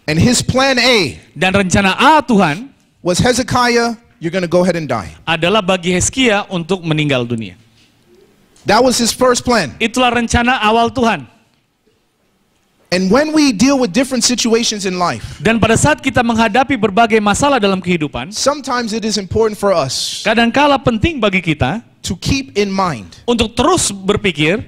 And his plan A Dan rencana A Tuhan was Hezekiah, you're going to go ahead and die. adalah bagi Hizkia untuk meninggal dunia. That was his first plan. Itulah rencana awal Tuhan. And when we deal with different situations in life, Dan pada saat kita menghadapi berbagai masalah dalam kehidupan, sometimes it is important for us kadangkala penting bagi kita to keep in mind untuk terus berpikir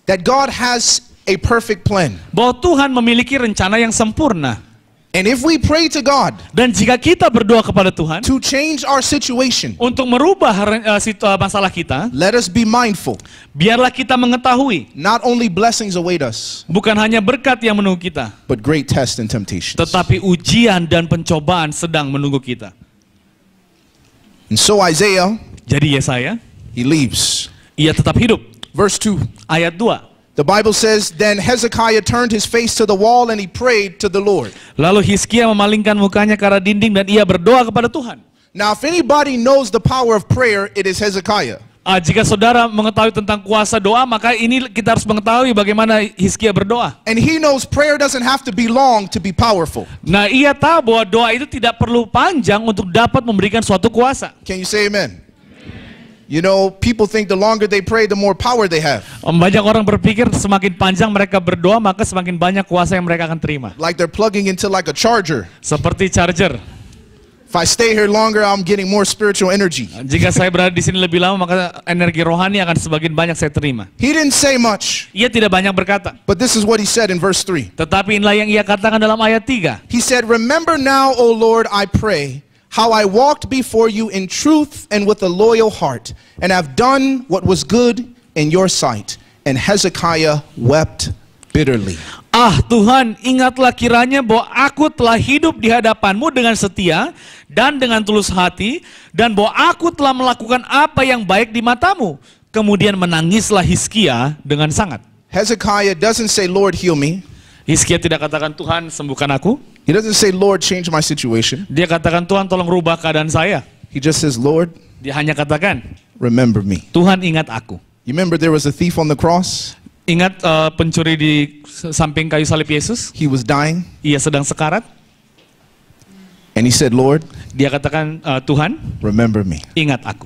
that God has a perfect plan. bahwa Tuhan memiliki rencana yang sempurna. And if we pray to God Dan jika kita berdoa kepada Tuhan to change our situation, untuk merubah masalah kita, let us be mindful. biarlah kita mengetahui Not only blessings await us, bukan hanya berkat yang menunggu kita, but great tests and temptations. tetapi ujian dan pencobaan sedang menunggu kita. And so Isaiah, Jadi Yesaya, he leaves. ia tetap hidup. Verse 2. Ayat 2. The Bible says, then Hezekiah turned his face to the wall and he prayed to the Lord. Lalu Hizkia memalingkan mukanya ke arah dinding dan ia berdoa kepada Tuhan. Now, if anybody knows the power of prayer, it is Hezekiah. Jika saudara mengetahui tentang kuasa doa, maka ini kita harus mengetahui bagaimana Hizkia berdoa. And he knows prayer doesn't have to be long to be powerful. Nah, ia tahu bahwa doa itu tidak perlu panjang untuk dapat memberikan suatu kuasa. Can you say amen? You know, people think the longer they pray, the more power they have. Banyak orang berpikir semakin panjang mereka berdoa, maka semakin banyak kuasa yang mereka akan terima. Like they're plugging into like a charger. Seperti charger. If I stay here longer, I'm getting more spiritual energy. Jika saya berada di sini lebih lama, maka energi rohani akan semakin banyak saya terima. He didn't say much, Ia tidak banyak berkata. but this is what he said in verse 3. Tetapi inilah yang ia katakan dalam ayat 3. He said, remember now, O Lord, I pray, how I walked before you in truth and with a loyal heart, and have done what was good in your sight. And Hezekiah wept bitterly. Tuhan, ingatlah kiranya bahwa aku telah hidup di hadapanmu dengan setia dan dengan tulus hati, dan bahwa aku telah melakukan apa yang baik di matamu. Kemudian menangislah Hizkia dengan sangat. Hezekiah doesn't say, Lord, heal me. Hizkia tidak katakan, Tuhan sembuhkan aku. He doesn't say, Lord, change my situation. Dia katakan, Tuhan tolong rubah keadaan saya. He just says, Lord, Dia hanya katakan, remember me. Tuhan ingat aku. You remember there was a thief on the cross? Ingat pencuri di samping kayu salib Yesus? He was dying, Ia sedang sekarat. and he said, Lord, Dia katakan, Tuhan remember me. ingat aku.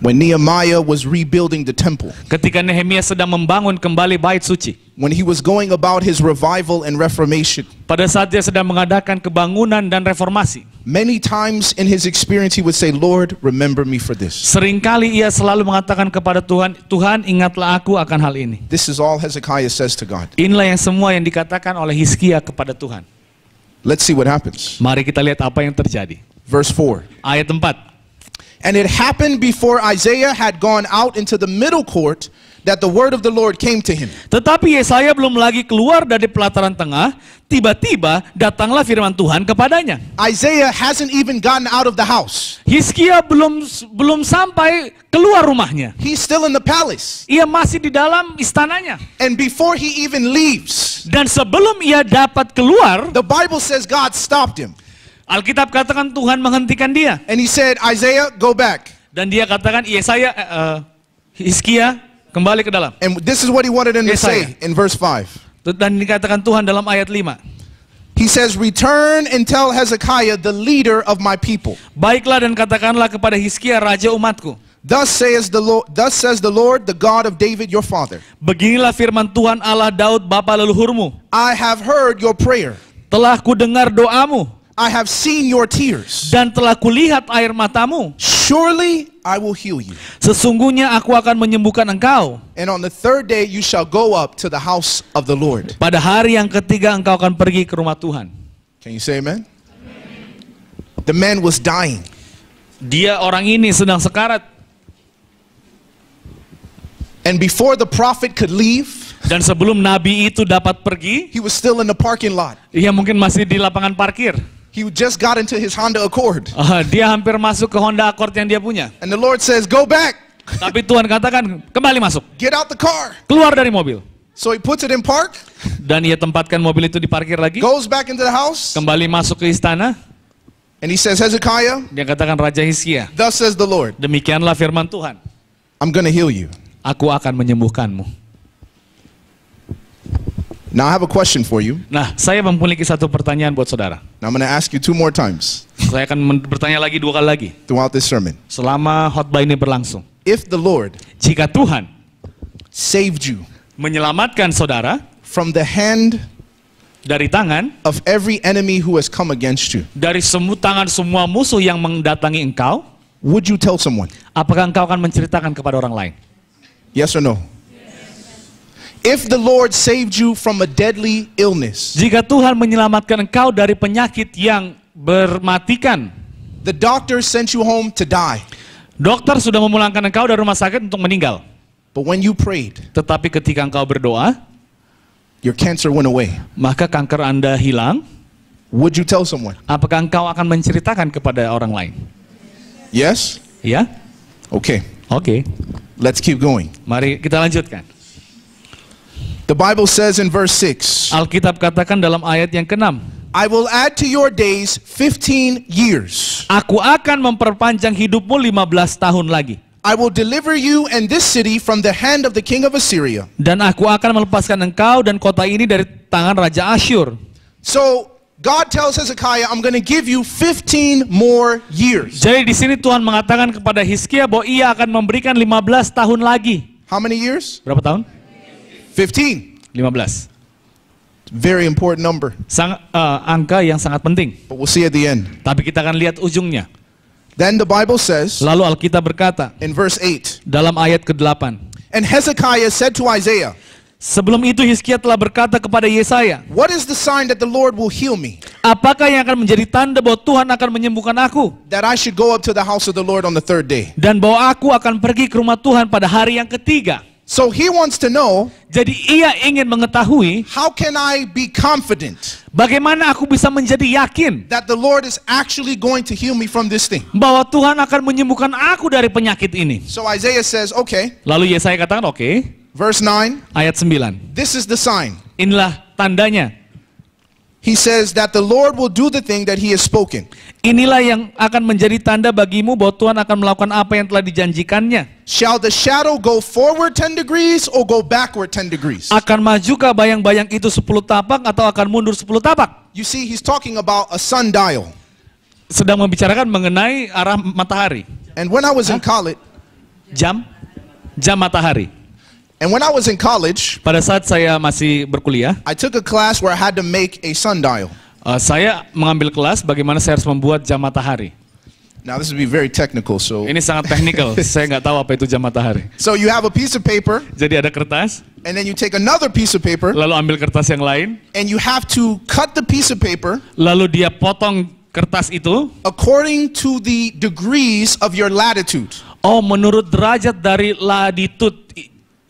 When Nehemiah was rebuilding the temple, Ketika Nehemia sedang membangun kembali bait suci, when he was going about his revival and reformation, pada saat dia sedang mengadakan kebangunan dan reformasi, many times in his experience he would say, Lord, remember me for this. seringkali ia selalu mengatakan kepada Tuhan, Tuhan ingatlah aku akan hal ini. This is all Hezekiah says to God. Inilah yang semua yang dikatakan oleh Hizkia kepada Tuhan. Let's see what happens. Mari kita lihat apa yang terjadi. Verse 4. ayat 4. And it happened before Isaiah had gone out into the middle court that the word of the Lord came to him. Tetapi Yesaya belum lagi keluar dari pelataran tengah, tiba-tiba datanglah firman Tuhan kepadanya. Isaiah hasn't even gotten out of the house. Hizkia belum sampai keluar rumahnya. He's still in the palace. Ia masih di dalam istananya. And before he even leaves, Dan sebelum ia dapat keluar, the Bible says God stopped him. Alkitab katakan Tuhan menghentikan dia. And he said, Isaiah, go back. Dan dia katakan, Hizkia, kembali ke dalam. And this is what he wanted him to Yesaya. say in verse 5. Dan dikatakan Tuhan dalam ayat 5. He says, return and tell Hezekiah, the leader of my people. Baiklah dan katakanlah kepada Hizkia, raja umatku. Thus says the Lord, the God of David, your father. Beginilah firman Tuhan Allah Daud bapa leluhurmu. I have heard your prayer. Telah kudengar doamu. I have seen your tears. Dan telah kulihat air matamu. Surely I will heal you. Sesungguhnya aku akan menyembuhkan engkau. And on the third day you shall go up to the house of the Lord. Pada hari yang ketiga engkau akan pergi ke rumah Tuhan. Can you say amen? The man was dying. Dia orang ini sedang sekarat. And before the prophet could leave, Dan sebelum nabi itu dapat pergi, he was still in the parking lot. ia mungkin masih di lapangan parkir. He just got into his Honda Accord. Dia hampir masuk ke Honda Accord yang dia punya. And the Lord says, go back. Tapi Tuhan katakan, kembali masuk. Get out the car. Keluar dari mobil. So he puts it in park, Dan ia tempatkan mobil itu di parkir lagi. goes back into the house, Kembali masuk ke istana. and he says, Hezekiah, Dia katakan, Raja Hizkia, thus says the Lord, demikianlah firman Tuhan. I'm going to heal you. Aku akan menyembuhkanmu. Now I have a question for you. Nah, saya memiliki satu pertanyaan buat saudara. Now I'm going to ask you 2 more times Saya akan bertanya lagi 2 kali lagi. throughout this sermon. Selama khotbah ini berlangsung. If the Lord Jika Tuhan saved you menyelamatkan saudara from the hand dari tangan, of every enemy who has come against you, dari tangan semua musuh yang mendatangi engkau, would you tell someone? apakah engkau akan menceritakan kepada orang lain? Yes or no? If the Lord saved you from a deadly illness, Jika Tuhan menyelamatkan engkau dari penyakit yang bermatikan, the doctor sent you home to die, dokter sudah memulangkan engkau dari rumah sakit untuk meninggal. but when you prayed, Tetapi ketika engkau berdoa, your cancer went away, maka kanker Anda hilang, would you tell someone? apakah engkau akan menceritakan kepada orang lain? Yes? Ya? Okay, Oke. let's keep going. Mari kita lanjutkan. The Bible says in verse 6, Alkitab katakan dalam ayat yang ke-6, I will add to your days 15 years. Aku akan memperpanjang hidupmu 15 tahun lagi. I will deliver you and this city from the hand of the king of Assyria. Dan aku akan melepaskan engkau dan kota ini dari tangan Raja Asyur. So God tells Hezekiah, I'm going to give you 15 more years. Jadi di sini Tuhan mengatakan kepada Hizkia bahwa ia akan memberikan 15 tahun lagi. How many years? Berapa tahun? 15. 15. Very important number, Angka yang sangat penting. but we'll see at the end. Tapi kita akan lihat ujungnya. Then the Bible says Lalu Alkitab berkata in verse 8, dalam ayat ke-8. and Hezekiah said to Isaiah, Sebelum itu Hizkia telah berkata kepada Yesaya, what is the sign that the Lord will heal me, apakah yang akan menjadi tanda bahwa Tuhan akan menyembuhkan aku? that I should go up to the house of the Lord on the third day? Dan bahwa aku akan pergi ke rumah Tuhan pada hari yang ketiga. So he wants to know, Jadi ia ingin mengetahui how can I be confident bagaimana aku bisa menjadi yakin that the Lord is actually going to heal me from this thing? bahwa Tuhan akan menyembuhkan aku dari penyakit ini. So Isaiah says, okay, Lalu Yesaya katakan, oke, verse 9, ayat 9. this is the sign. Inilah tandanya. He says that the Lord will do the thing that he has spoken. Inilah yang akan menjadi tanda bagimu bahwa Tuhan akan melakukan apa yang telah dijanjikannya. Shall the shadow go forward 10 degrees or go backward 10 degrees? Akan majukah bayang-bayang itu 10 tapak atau akan mundur 10 tapak? You see, he's talking about a sundial. Sedang membicarakan mengenai arah matahari. And when I was in college, Jam matahari. and when I was in college, Pada saat saya masih berkuliah, I took a class where I had to make a sundial. saya mengambil kelas bagaimana saya harus membuat jam matahari. Now this would be very technical, so Ini sangat teknikal, saya nggak tahu apa itu jam matahari. you have a piece of paper, Jadi ada kertas, and then you take another piece of paper, lalu ambil kertas yang lain, and you have to cut the piece of paper lalu dia potong kertas itu, according to the degrees of your latitude. menurut derajat dari latitude,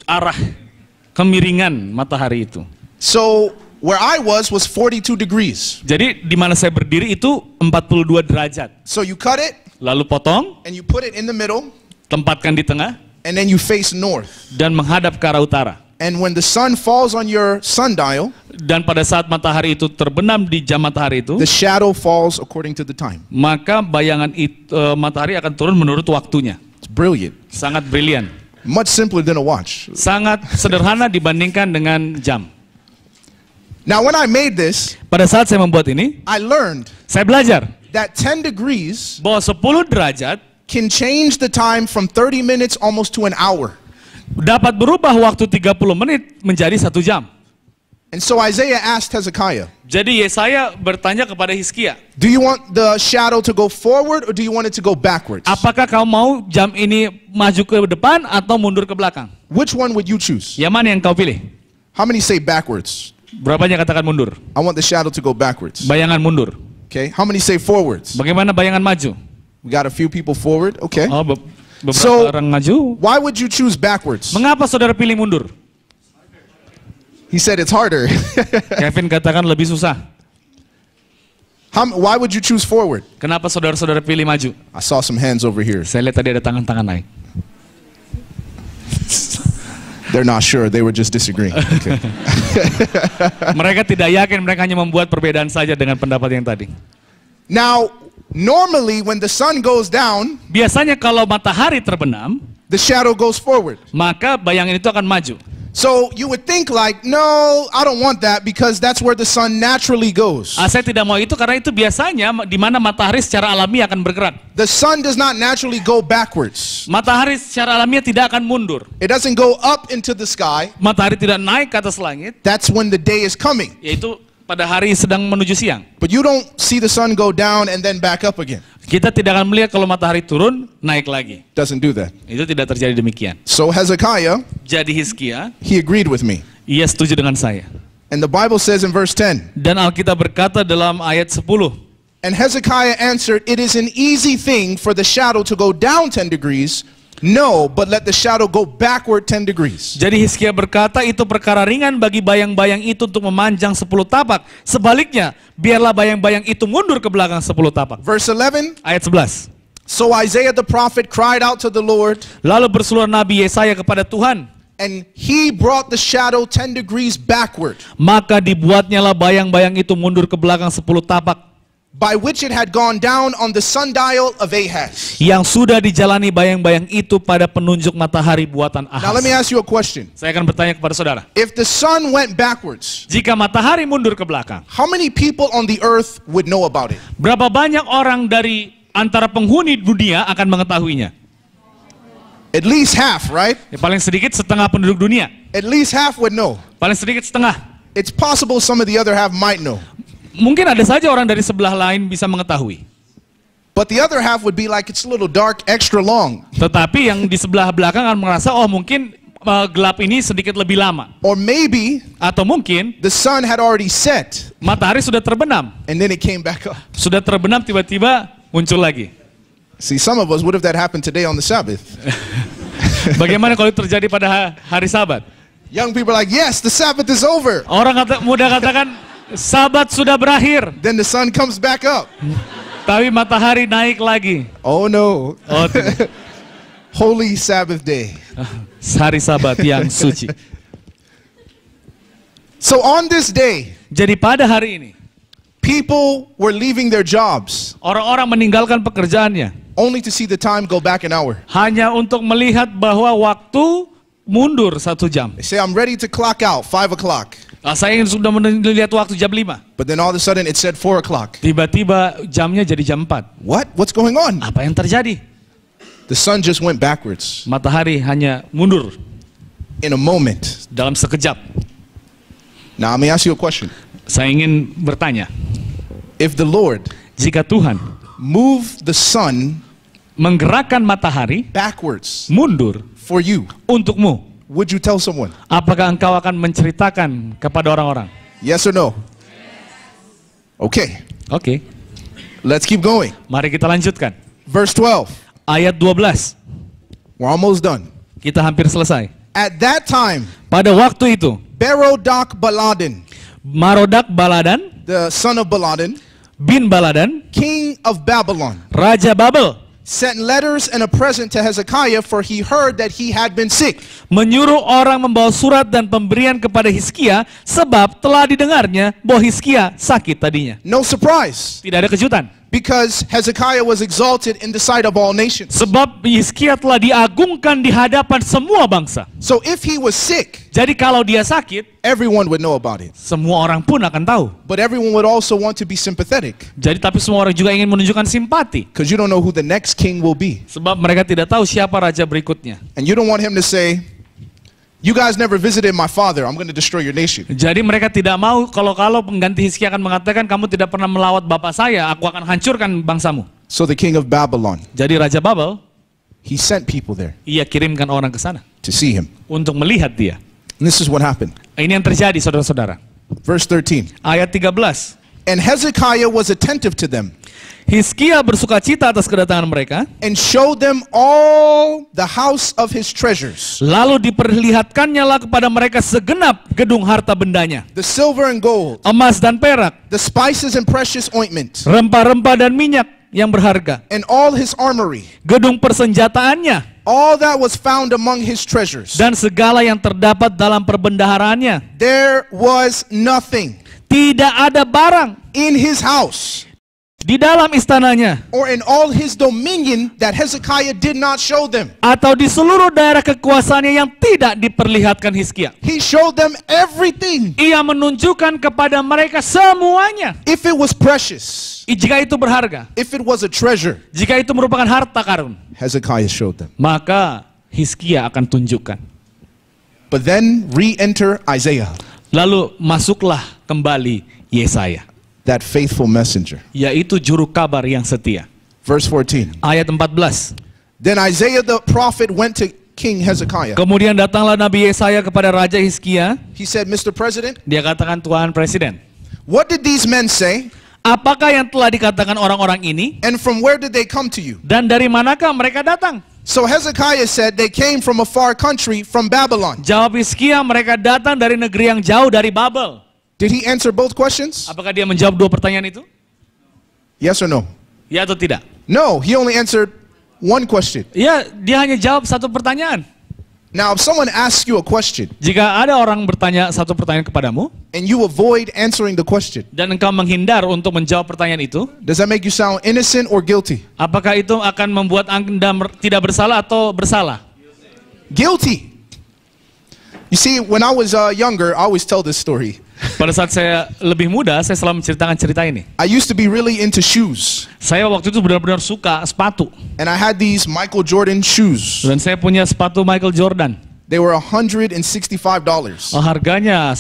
arah kemiringan matahari itu. So where I was 42 degrees. Jadi di mana saya berdiri itu 42 derajat. So you cut it Lalu potong, and you put it in the middle tempatkan di tengah, and then you face north. dan menghadap ke arah utara. And when the sun falls on your sundial, Dan pada saat matahari itu terbenam di jam matahari itu, the shadow falls according to the time. maka bayangan matahari akan turun menurut waktunya. It's brilliant. Sangat brilian. Much simpler than a watch. Sangat sederhana dibandingkan dengan jam. Now when I made this, Pada saat saya membuat ini, I learned saya belajar that 10 degrees bahwa 10 derajat can change the time from 30 minutes almost to an hour. dapat berubah waktu 30 menit menjadi 1 jam. And so Isaiah asked Hezekiah, Jadi Yesaya bertanya kepada Hizkia, do you want the shadow to go forward or do you want it to go backwards? apakah kau mau jam ini maju ke depan atau mundur ke belakang? Which one would you choose? Yang mana yang kau pilih? How many say backwards? Berapanya katakan mundur? I want the shadow to go backwards. Bayangan mundur. Okay. How many say forwards? Bagaimana bayangan maju? We got a few people forward. Okay. Beberapa So- orang maju. Why would you choose backwards? Mengapa saudara pilih mundur? He said it's harder. Kevin katakan lebih susah. Why would you choose forward? Kenapa saudara-saudara pilih maju? I saw some hands over here. Saya lihat tadi ada tangan-tangan naik. They're not sure. They were just disagreeing. Okay. Mereka tidak yakin, mereka hanya membuat perbedaan saja dengan pendapat yang tadi. Now, normally when the sun goes down, Biasanya kalau matahari terbenam, the shadow goes forward. maka bayangan itu akan maju. So you would think like, no, I don't want that because that's where the sun naturally goes. Saya tidak mau itu karena itu biasanya di mana matahari secara alami akan bergerak. The sun does not naturally go backwards. Matahari secara alamiah tidak akan mundur. It doesn't go up into the sky. Matahari tidak naik ke atas langit, That's when the day is coming. yaitu pada hari sedang menuju siang. But you don't see the sun go down and then back up again. Kita tidak akan melihat kalau matahari turun, naik lagi. Doesn't do that. Itu tidak terjadi demikian. So Hezekiah, Jadi Hizkia, he agreed with me. ia setuju dengan saya. And the Bible says in verse 10, Dan Alkitab berkata dalam ayat 10, and Hezekiah answered, it is an easy thing for the shadow to go down 10 degrees. No, but let the shadow go backward 10 degrees. jadi Hizkia berkata, itu perkara ringan bagi bayang-bayang itu untuk memanjang 10 tapak. Sebaliknya, biarlah bayang-bayang itu mundur ke belakang 10 tapak. Verse 11, Ayat 11. so Isaiah the prophet cried out to the Lord, Lalu berseru Nabi Yesaya kepada Tuhan, and he brought the shadow 10 degrees backward, maka dibuatnyalah bayang-bayang itu mundur ke belakang 10 tapak, by which it had gone down on the sundial of Ahaz. yang sudah dijalani bayang-bayang itu pada penunjuk matahari buatan Now let me Ahaz. ask you a question. Saya akan bertanya kepada saudara, If the sun went backwards, jika matahari mundur ke belakang, how many people on the earth would know about it? berapa banyak orang dari antara penghuni dunia akan mengetahuinya? At least half, right? Ya, paling sedikit setengah penduduk dunia. At least half would know. Paling sedikit setengah. It's possible some of the other half might know. Mungkin ada saja orang dari sebelah lain bisa mengetahui. But the other half would be like, it's a little dark, extra long. Tetapi yang di sebelah belakang akan merasa, oh mungkin gelap ini sedikit lebih lama. Or maybe Atau mungkin the sun had already set matahari sudah terbenam. and then it came back up. Sudah terbenam tiba-tiba muncul lagi. See, some of us, what if that happened today on the Sabbath? Bagaimana kalau itu terjadi pada hari Sabat? Young people are like, yes, the Sabbath is over. Orang muda katakan, Sabat sudah berakhir. Then the sun comes back up. Tapi matahari naik lagi. Oh no. Oh, tidak. Holy Sabbath day. Hari Sabat yang suci. So on this day, Jadi pada hari ini, people were leaving their jobs orang-orang meninggalkan pekerjaannya only to see the time go back an hour. hanya untuk melihat bahwa waktu mundur 1 jam. They say, I'm ready to clock out, 5 o'clock. Saya ingin sudah melihat waktu jam 5. But then all of a sudden it said 4 o'clock. Tiba-tiba jamnya jadi jam 4. What? What's going on? Apa yang terjadi? The sun just went backwards Matahari hanya mundur in a moment. dalam sekejap. Now, let me ask you a question. Saya ingin bertanya, If the Lord jika Tuhan moved the sun menggerakkan matahari backwards mundur for you, untukmu, would you tell someone? apakah engkau akan menceritakan kepada orang-orang? Yes or no? Okay. Oke. Let's keep going. Mari kita lanjutkan. Verse 12. Ayat 12. We're almost done. Kita hampir selesai. At that time, Pada waktu itu, Berodach Baladan, Marodak Baladan the son of Baladan, bin Baladan, king of Babylon, Raja Babel, sent letters and a present to Hezekiah, for he heard that he had been sick. menyuruh orang membawa surat dan pemberian kepada Hizkia, sebab telah didengarnya bahwa Hizkia sakit tadinya. No surprise, Tidak ada kejutan. because Hezekiah was exalted in the sight of all nations. Sebab Hizkia telah diagungkan di hadapan semua bangsa. So if he was sick, Jadi kalau dia sakit, everyone would know about it. semua orang pun akan tahu. But everyone would also want to be sympathetic, Jadi tapi semua orang juga ingin menunjukkan simpati. because you don't know who the next king will be. Sebab mereka tidak tahu siapa raja berikutnya. And you don't want him to say, you guys never visited my father, I'm going to destroy your nation. Jadi mereka tidak mau kalau pengganti Hizkia akan mengatakan kamu tidak pernah melawat bapak saya, aku akan hancurkan bangsamu. So the king of Babylon, Jadi Raja Babel, he sent people there ia kirimkan orang ke sana to see him. untuk melihat dia. And this is what happened. Ini yang terjadi saudara-saudara. Verse 13. Ayat 13. And Hezekiah was attentive to them, Hizkia bersukacita atas kedatangan mereka, and showed them all the house of his treasures, lalu diperlihatkannya lah kepada mereka segenap gedung harta bendanya, the silver and gold, emas dan perak, the spices and precious ointment, rempah-rempah dan minyak yang berharga, and all his armory, gedung persenjataannya, all that was found among his treasures. dan segala yang terdapat dalam perbendaharaannya. There was nothing Tidak ada barang in his house di dalam istananya or in all his dominion that Hezekiah did not show them. atau di seluruh daerah kekuasaannya yang tidak diperlihatkan Hizkia. He showed them everything. Ia menunjukkan kepada mereka semuanya. If it was precious, Jika itu berharga, if it was a treasure, jika itu merupakan harta karun, Hezekiah showed them. maka Hizkia akan tunjukkan. But then re-enter Isaiah, Lalu masuklah kembali Yesaya, that faithful messenger. yaitu juru kabar yang setia. Verse 14. Ayat 14. Then Isaiah the prophet went to King Hezekiah. Kemudian datanglah Nabi Yesaya kepada Raja Hizkia. He said, Mr. President, Dia katakan, Tuhan Presiden, what did these men say? apakah yang telah dikatakan orang-orang ini? And from where did they come to you? Dan dari manakah mereka datang? So Hezekiah said they came from a far country, from Babylon. Jawab Hizkia, mereka datang dari negeri yang jauh, dari Babel. Did he answer both questions? Apakah dia menjawab dua pertanyaan itu? Yes or no? Ya atau tidak? No, he only answered one question. Ya, dia hanya jawab satu pertanyaan. Now, if someone asks you a question Jika ada orang bertanya satu pertanyaan kepadamu, and you avoid answering the question, dan engkau menghindar untuk menjawab pertanyaan itu, does that make you sound innocent or guilty? apakah itu akan membuat Anda tidak bersalah atau bersalah? Guilty. You see, when I was younger, I always tell this story. Pada saat saya lebih muda, saya selalu menceritakan cerita ini. I used to be really into shoes, Saya waktu itu benar-benar suka sepatu. and I had these Michael Jordan shoes. Dan saya punya sepatu Michael Jordan. They were $165. Harganya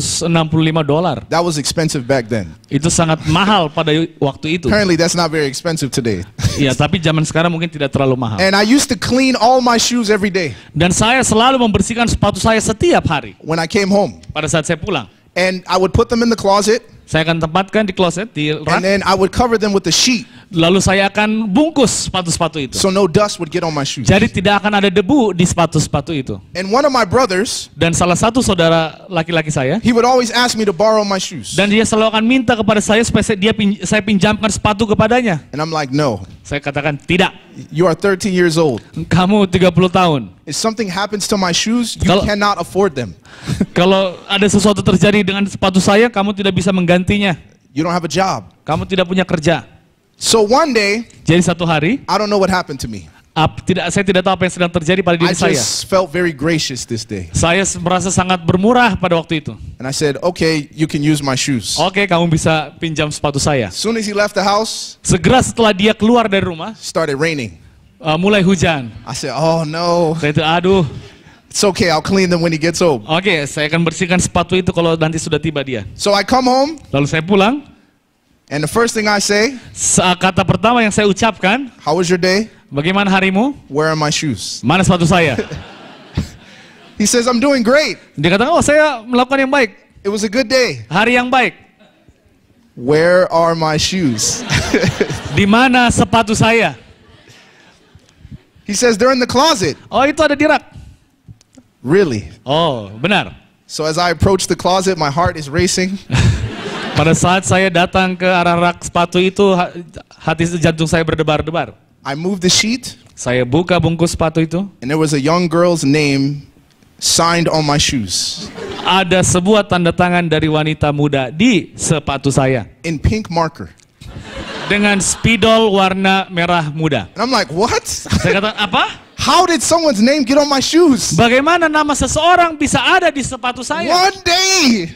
$165. That was expensive back then. Itu sangat mahal pada waktu itu. Apparently, that's not very expensive today. Ya, tapi zaman sekarang mungkin tidak terlalu mahal. And I used to clean all my shoes every day Dan saya selalu membersihkan sepatu saya setiap hari when I came home. pada saat saya pulang. And I would put them in the closet, Saya akan tempatkan di kloset, di and rak. then I would cover them with a sheet Lalu saya akan bungkus sepatu-sepatu itu. so no dust would get on my shoes. Jadi tidak akan ada debu di sepatu-sepatu itu. And one of my brothers, Dan salah satu saudara laki-laki saya, he would always ask me to borrow my shoes. dan dia selalu akan minta kepada saya supaya saya pinjamkan sepatu kepadanya. And I'm like, no, Saya katakan, tidak. you are 13 years old. Kamu 30 tahun. If something happens to my shoes, you Kalau- cannot afford them. Kalau ada sesuatu terjadi dengan sepatu saya, kamu tidak bisa menggantinya. You don't have a job. Kamu tidak punya kerja. So one day, Jadi satu hari, I don't know what happened to me. saya tidak tahu apa yang sedang terjadi pada I diri saya. just felt very gracious this day. Saya merasa sangat bermurah pada waktu itu. And I said, okay, you can use my shoes. Oke, kamu bisa pinjam sepatu saya. As soon as he left the house, Segera setelah dia keluar dari rumah, started raining. mulai hujan. I said, oh no, Saya itu, aduh, it's okay, I'll clean them when he gets home. oke, saya akan bersihkan sepatu itu kalau nanti sudah tiba dia. So I come home, Lalu saya pulang, and the first thing I say, kata pertama yang saya ucapkan, how was your day? bagaimana harimu? Where are my shoes? Mana sepatu saya? He says, I'm doing great. Dia katakan, oh saya melakukan yang baik, It was a good day. hari yang baik. Where are my shoes? Di mana sepatu saya? He says, they're in the closet. Oh, itu ada di rak. Really? Oh, benar. So as I approach the closet, my heart is racing. Pada saat saya datang ke arah rak sepatu itu, hati jantung saya berdebar-debar. I moved the sheet, Saya buka bungkus sepatu itu. and there was a young girl's name signed on my shoes Ada sebuah tanda tangan dari wanita muda di sepatu saya. in pink marker. Dengan spidol warna merah muda. And I'm like, what? Saya kata, apa? How did someone's name get on my shoes? Bagaimana nama seseorang bisa ada di sepatu saya? One day.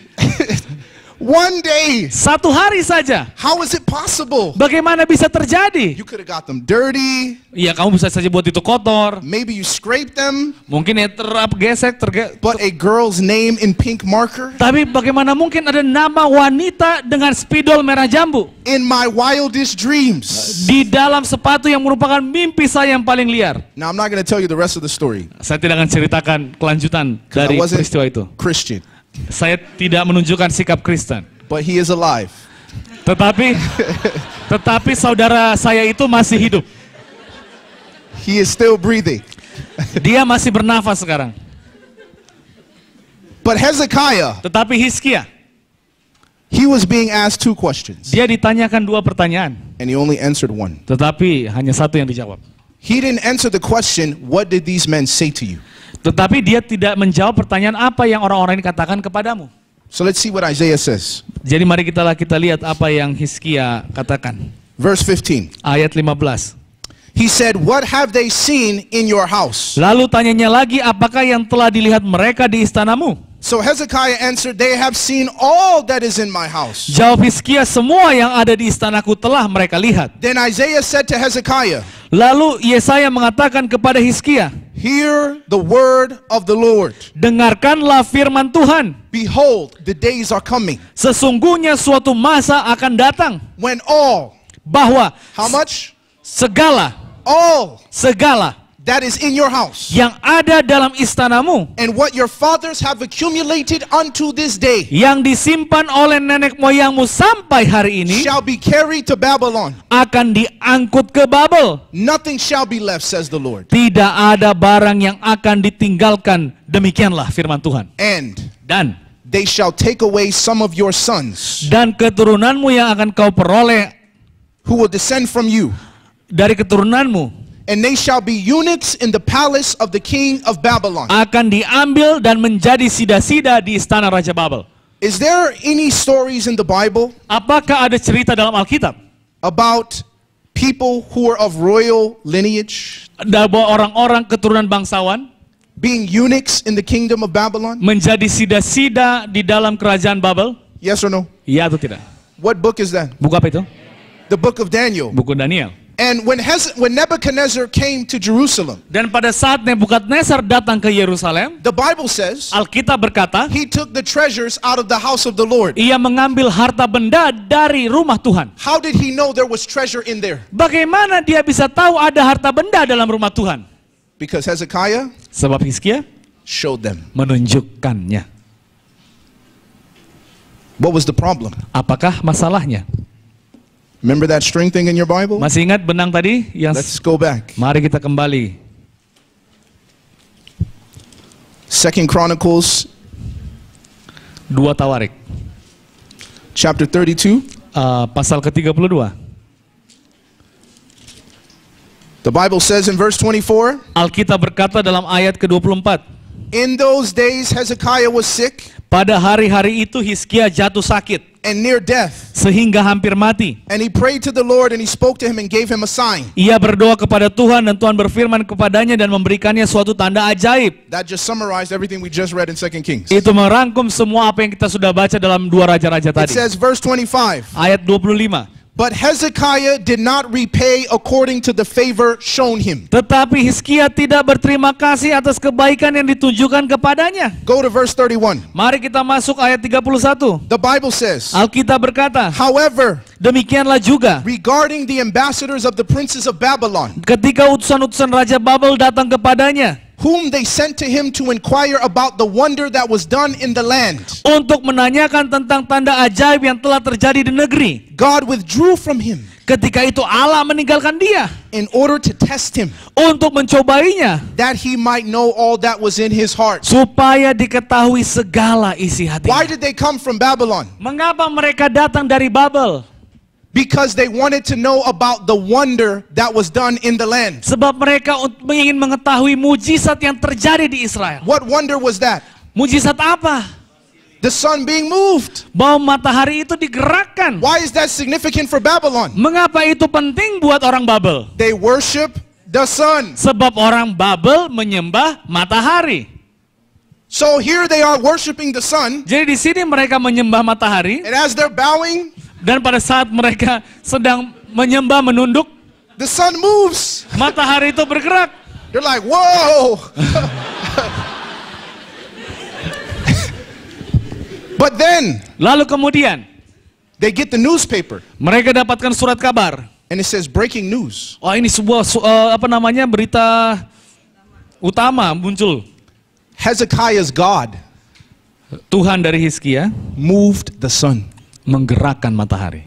One day. Satu hari saja. How is it possible? Bagaimana bisa terjadi? You could have got them dirty. Ya, kamu bisa saja buat itu kotor. Maybe you scraped them. Mungkin ya gesek, But a girl's name in pink marker Tapi bagaimana mungkin ada nama wanita dengan spidol merah jambu in my wildest dreams. di dalam sepatu yang merupakan mimpi saya yang paling liar? Now, I'm not going to tell you the rest of the story. Saya tidak akan ceritakan kelanjutan 'Cause I dari wasn't peristiwa itu. Christian. Saya tidak menunjukkan sikap Kristen. But he is alive. Tetapi saudara saya itu masih hidup. He is still breathing. Dia masih bernafas sekarang. But Hezekiah, Tetapi Hizkia, he was being asked 2 questions. dia ditanyakan 2 pertanyaan. And he only answered one. Tetapi hanya satu yang dijawab. He didn't answer the question, what did these men say to you? Tetapi dia tidak menjawab pertanyaan apa yang orang-orang ini katakan kepadamu. So let's see what Isaiah says. Jadi mari kita lihat apa yang Hizkia katakan. Verse 15. Ayat 15. He said, what have they seen in your house? Lalu tanyanya lagi, apakah yang telah dilihat mereka di istanamu? So Hezekiah answered, they have seen all that is in my house. Jawab Hizkia, semua yang ada di istanaku telah mereka lihat. Then Isaiah said to Hezekiah, Lalu Yesaya mengatakan kepada Hizkia, hear the word of the Lord. dengarkanlah firman Tuhan. Behold, the days are coming Sesungguhnya suatu masa akan datang when all, bahwa how much? segala That is in your house, yang ada dalam istanamu, and what your fathers have accumulated unto this day, yang disimpan oleh nenek moyangmu sampai hari ini, shall be carried to Babylon. akan diangkut ke Babel. Nothing shall be left, says the Lord. Tidak ada barang yang akan ditinggalkan. Demikianlah firman Tuhan. And Dan they shall take away some of your sons, keturunanmu yang akan kau peroleh who will descend from you, dari keturunanmu and they shall be eunuchs in the palace of the king of Babylon. akan diambil dan menjadi sida-sida di istana Raja Babel. Is there any stories in the Bible Apakah ada cerita dalam Alkitab about people who are of royal lineage bahwa orang-orang keturunan bangsawan being eunuchs in the kingdom of Babylon? menjadi sida-sida di dalam kerajaan Babel? Yes or no? Iya atau tidak? What book is that? Buku apa itu? The book of Daniel. Buku Daniel. And when Nebuchadnezzar came to Jerusalem, Dan pada saat Nebukadnezar datang ke Yerusalem, the Bible says Alkitab berkata, he took the treasures out of the house of the Lord. ia mengambil harta benda dari rumah Tuhan. How did he know there was treasure in there? Bagaimana dia bisa tahu ada harta benda dalam rumah Tuhan? Because Hezekiah Sebab Hizkia showed them. menunjukkannya. What was the problem? Apakah masalahnya? Remember that string thing in your Bible? Masih ingat benang tadi? Let's go back. Mari kita kembali. 2 Chronicles 2 Tawarik. chapter 32. Pasal ke-32. The Bible says in verse 24, Alkitab berkata dalam ayat ke-24. in those days Hezekiah was sick Pada hari-hari itu Hizkia jatuh sakit and near death. sehingga hampir mati. And he prayed to the Lord and he spoke to him and gave him a sign. Ia berdoa kepada Tuhan dan Tuhan berfirman kepadanya dan memberikannya suatu tanda ajaib. That just summarized everything we just read in 2 Kings. Itu merangkum semua apa yang kita sudah baca dalam 2 Raja-Raja It tadi. says verse 25, Ayat 25. but Hezekiah did not repay according to the favor shown him. Tetapi Hizkia tidak berterima kasih atas kebaikan yang ditunjukkan kepadanya. Go to verse 31. Mari kita masuk ayat 31. The Bible says, Alkitab berkata, however, demikianlah juga regarding the ambassadors of the princes of Babylon, ketika utusan-utusan Raja Babel datang kepadanya whom they sent to him to inquire about the wonder that was done in the land, untuk menanyakan tentang tanda ajaib yang telah terjadi di negeri. God withdrew from him Ketika itu Allah meninggalkan dia in order to test him, untuk mencobainya, that he might know all that was in his heart. supaya diketahui segala isi hatinya. Why did they come from Babylon? Mengapa mereka datang dari Babel? Because they wanted to know about the wonder that was done in the land. Sebab mereka ingin mengetahui mujizat yang terjadi di Israel. What wonder was that? Mujizat apa? The sun being moved. Bahwa matahari itu digerakkan. Why is that significant for Babylon? Mengapa itu penting buat orang Babel? They worship the sun. Sebab orang Babel menyembah matahari. So here they are worshiping the sun, Jadi di sini mereka menyembah matahari, and as they're bowing, dan pada saat mereka sedang menyembah menunduk, the sun moves. matahari itu bergerak. They're like, whoa. But then Lalu kemudian they get the newspaper, mereka dapatkan surat kabar. and it says breaking news. Oh, ini sebuah berita utama muncul. Hezekiah's God Tuhan dari Hizkia moved the sun. menggerakkan matahari.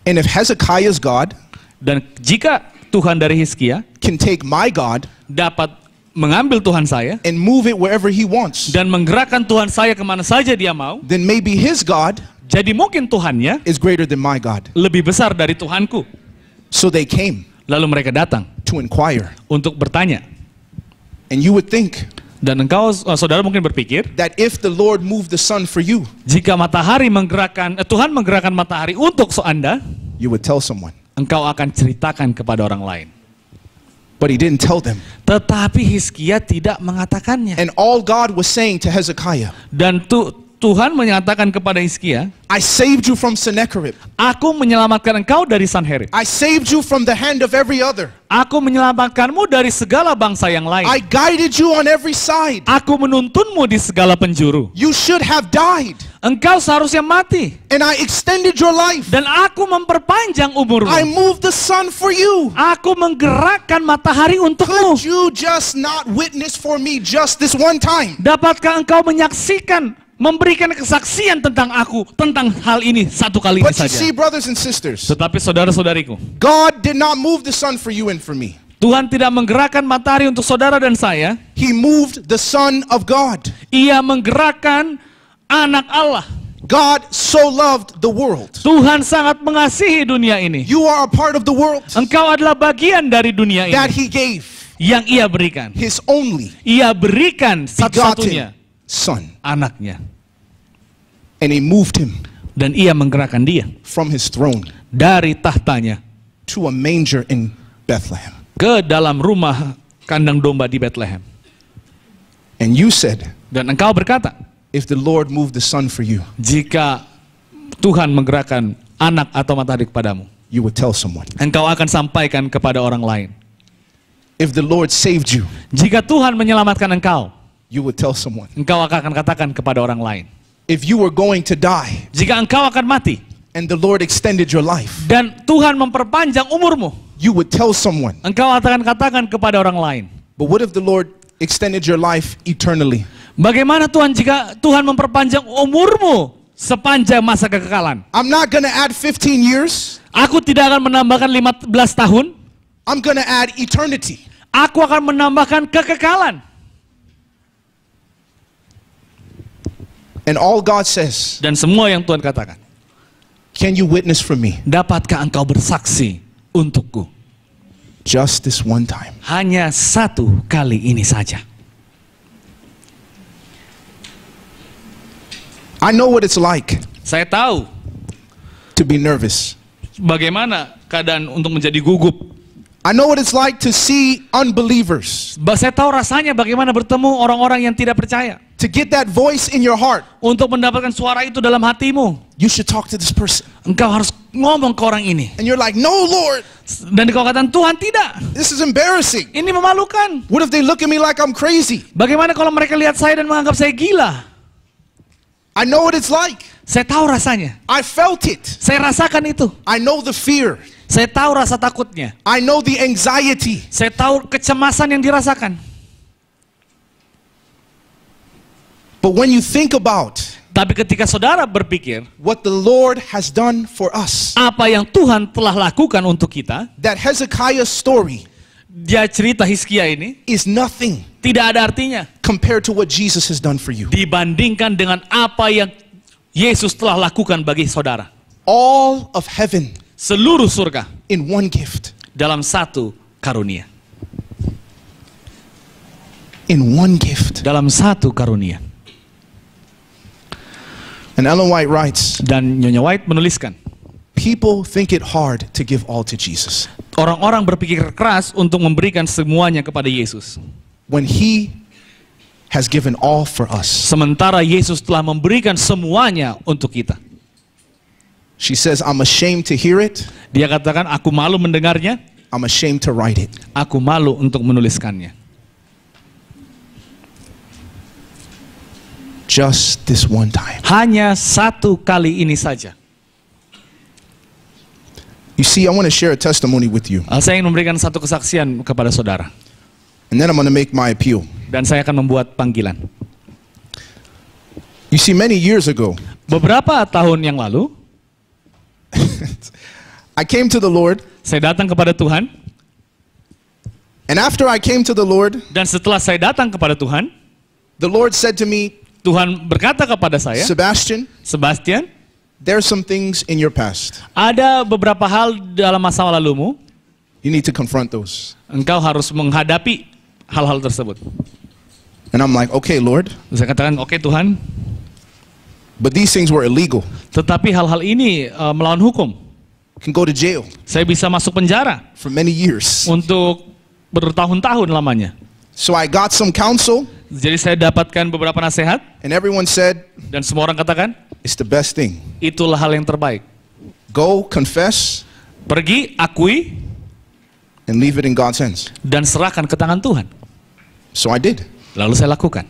And if Hezekiah's God Dan jika Tuhan dari Hizkia can take my God dapat mengambil Tuhan saya and move it wherever he wants, dan menggerakkan Tuhan saya kemana saja dia mau, then maybe his God jadi mungkin Tuhannya is greater than my God. lebih besar dari Tuhanku. So they came Lalu mereka datang to inquire. untuk bertanya. And you would think Dan engkau, saudara mungkin berpikir, that if the Lord moved the sun for you, jika matahari menggerakkan, Tuhan menggerakkan matahari untuk Anda, you would tell someone. engkau akan ceritakan kepada orang lain. But he didn't tell them. Tetapi Hizkia tidak mengatakannya. And all God was saying to Hezekiah, Dan Tuhan menyatakan kepada Hizkia, I saved you from Sennacherib. aku menyelamatkan engkau dari Sanherib. I saved you from the hand of every other. Aku menyelamatkanmu dari segala bangsa yang lain. I guided you on every side. Aku menuntunmu di segala penjuru. You should have died. Engkau seharusnya mati. And I extended your life. Dan aku memperpanjang umurmu. I moved the sun for you. Aku menggerakkan matahari untukmu. Could you just not witness for me just this one time? Dapatkah engkau menyaksikan, memberikan kesaksian tentang aku, tentang hal ini satu kali ini But you saja? see, brothers and sisters, Tetapi saudara-saudariku, God did not move the sun for you and for me. Tuhan tidak menggerakkan matahari untuk saudara dan saya. He moved the Son of God. Ia menggerakkan anak Allah. God so loved the world. Tuhan sangat mengasihi dunia ini. You are a part of the world Engkau adalah bagian dari dunia that ini he gave yang ia berikan. his only Ia berikan satu-satunya begotten son. anaknya. And he moved him Dan ia menggerakkan dia from his throne dari tahtanya to a manger in Bethlehem. ke dalam rumah kandang domba di Bethlehem. And you said, Dan engkau berkata, if the Lord moved the sun for you, jika Tuhan menggerakkan anak atau matahari kepadamu, you would tell someone. engkau akan sampaikan kepada orang lain. If the Lord saved you, Jika Tuhan menyelamatkan engkau, you would tell someone. engkau akan katakan kepada orang lain. If you were going to die Jika engkau akan mati and the Lord extended your life, dan Tuhan memperpanjang umurmu, you would tell someone. engkau akan katakan kepada orang lain. But what if the Lord extended your life eternally? Bagaimana Tuhan jika Tuhan memperpanjang umurmu sepanjang masa kekekalan? I'm not going to add 15 years. Aku tidak akan menambahkan 15 tahun. I'm going to add eternity. Aku akan menambahkan kekekalan. And all God says, Dan semua yang Tuhan katakan, can you witness for me dapatkah engkau bersaksi untukku? just this one time? Hanya satu kali ini saja. I know what it's like Saya tahu to be nervous. bagaimana keadaan untuk menjadi gugup. I know what it's like to see unbelievers, Saya tahu rasanya bagaimana bertemu orang-orang yang tidak percaya. to get that voice in your heart. Untuk mendapatkan suara itu dalam hatimu, You should talk to this person. engkau harus ngomong ke orang ini. And you're like, no, Lord, Dan kau katakan, Tuhan tidak, this is embarrassing. ini memalukan. What if they look at me like I'm crazy? Bagaimana kalau mereka lihat saya dan menganggap saya gila? I know what it's like. Saya tahu rasanya. I felt it. Saya rasakan itu. I know the fear. Saya tahu rasa takutnya. I know the anxiety. Saya tahu kecemasan yang dirasakan. But when you think about Tapi ketika saudara berpikir what the Lord has done for us, apa yang Tuhan telah lakukan untuk kita, that Hezekiah's story dia cerita Hizkia ini is nothing tidak ada artinya compared to what Jesus has done for you. dibandingkan dengan apa yang Yesus telah lakukan bagi saudara. All of heaven Seluruh surga in one gift. dalam satu karunia. In one gift. Dalam satu karunia. And Ellen White writes, Dan Nyonya White menuliskan, people think it hard to give all to Jesus orang-orang berpikir keras untuk memberikan semuanya kepada Yesus, when he has given all for us. sementara Yesus telah memberikan semuanya untuk kita. She says, I'm ashamed to hear it. Dia katakan, aku malu mendengarnya, I'm ashamed to write it. aku malu untuk menuliskannya. Just this one time. Hanya satu kali ini saja. You see, I want to share a testimony with you. Saya ingin memberikan satu kesaksian kepada saudara. And then I'm going to make my appeal. Dan saya akan membuat panggilan. You see, many years ago, Beberapa tahun yang lalu, I came to the Lord. saya datang kepada Tuhan. And after I came to the Lord, Dan setelah saya datang kepada Tuhan, the Lord said to me, Tuhan berkata kepada saya, Sebastian, Sebastian, there are some things in your past. ada beberapa hal dalam masa lalumu, You need to confront those. engkau harus menghadapi hal-hal tersebut. And I'm like, okay, Lord, Saya katakan, oke Tuhan, but these things were illegal. tetapi hal-hal ini melawan hukum. You can go to jail Saya bisa masuk penjara for many years. untuk bertahun-tahun lamanya. So I got some counsel, Jadi saya dapatkan beberapa nasihat, and everyone said, dan semua orang katakan, it's the best thing. itulah hal yang terbaik. Go, confess, Pergi, akui, and leave it in God's hands. dan serahkan ke tangan Tuhan. So I did. Lalu saya lakukan.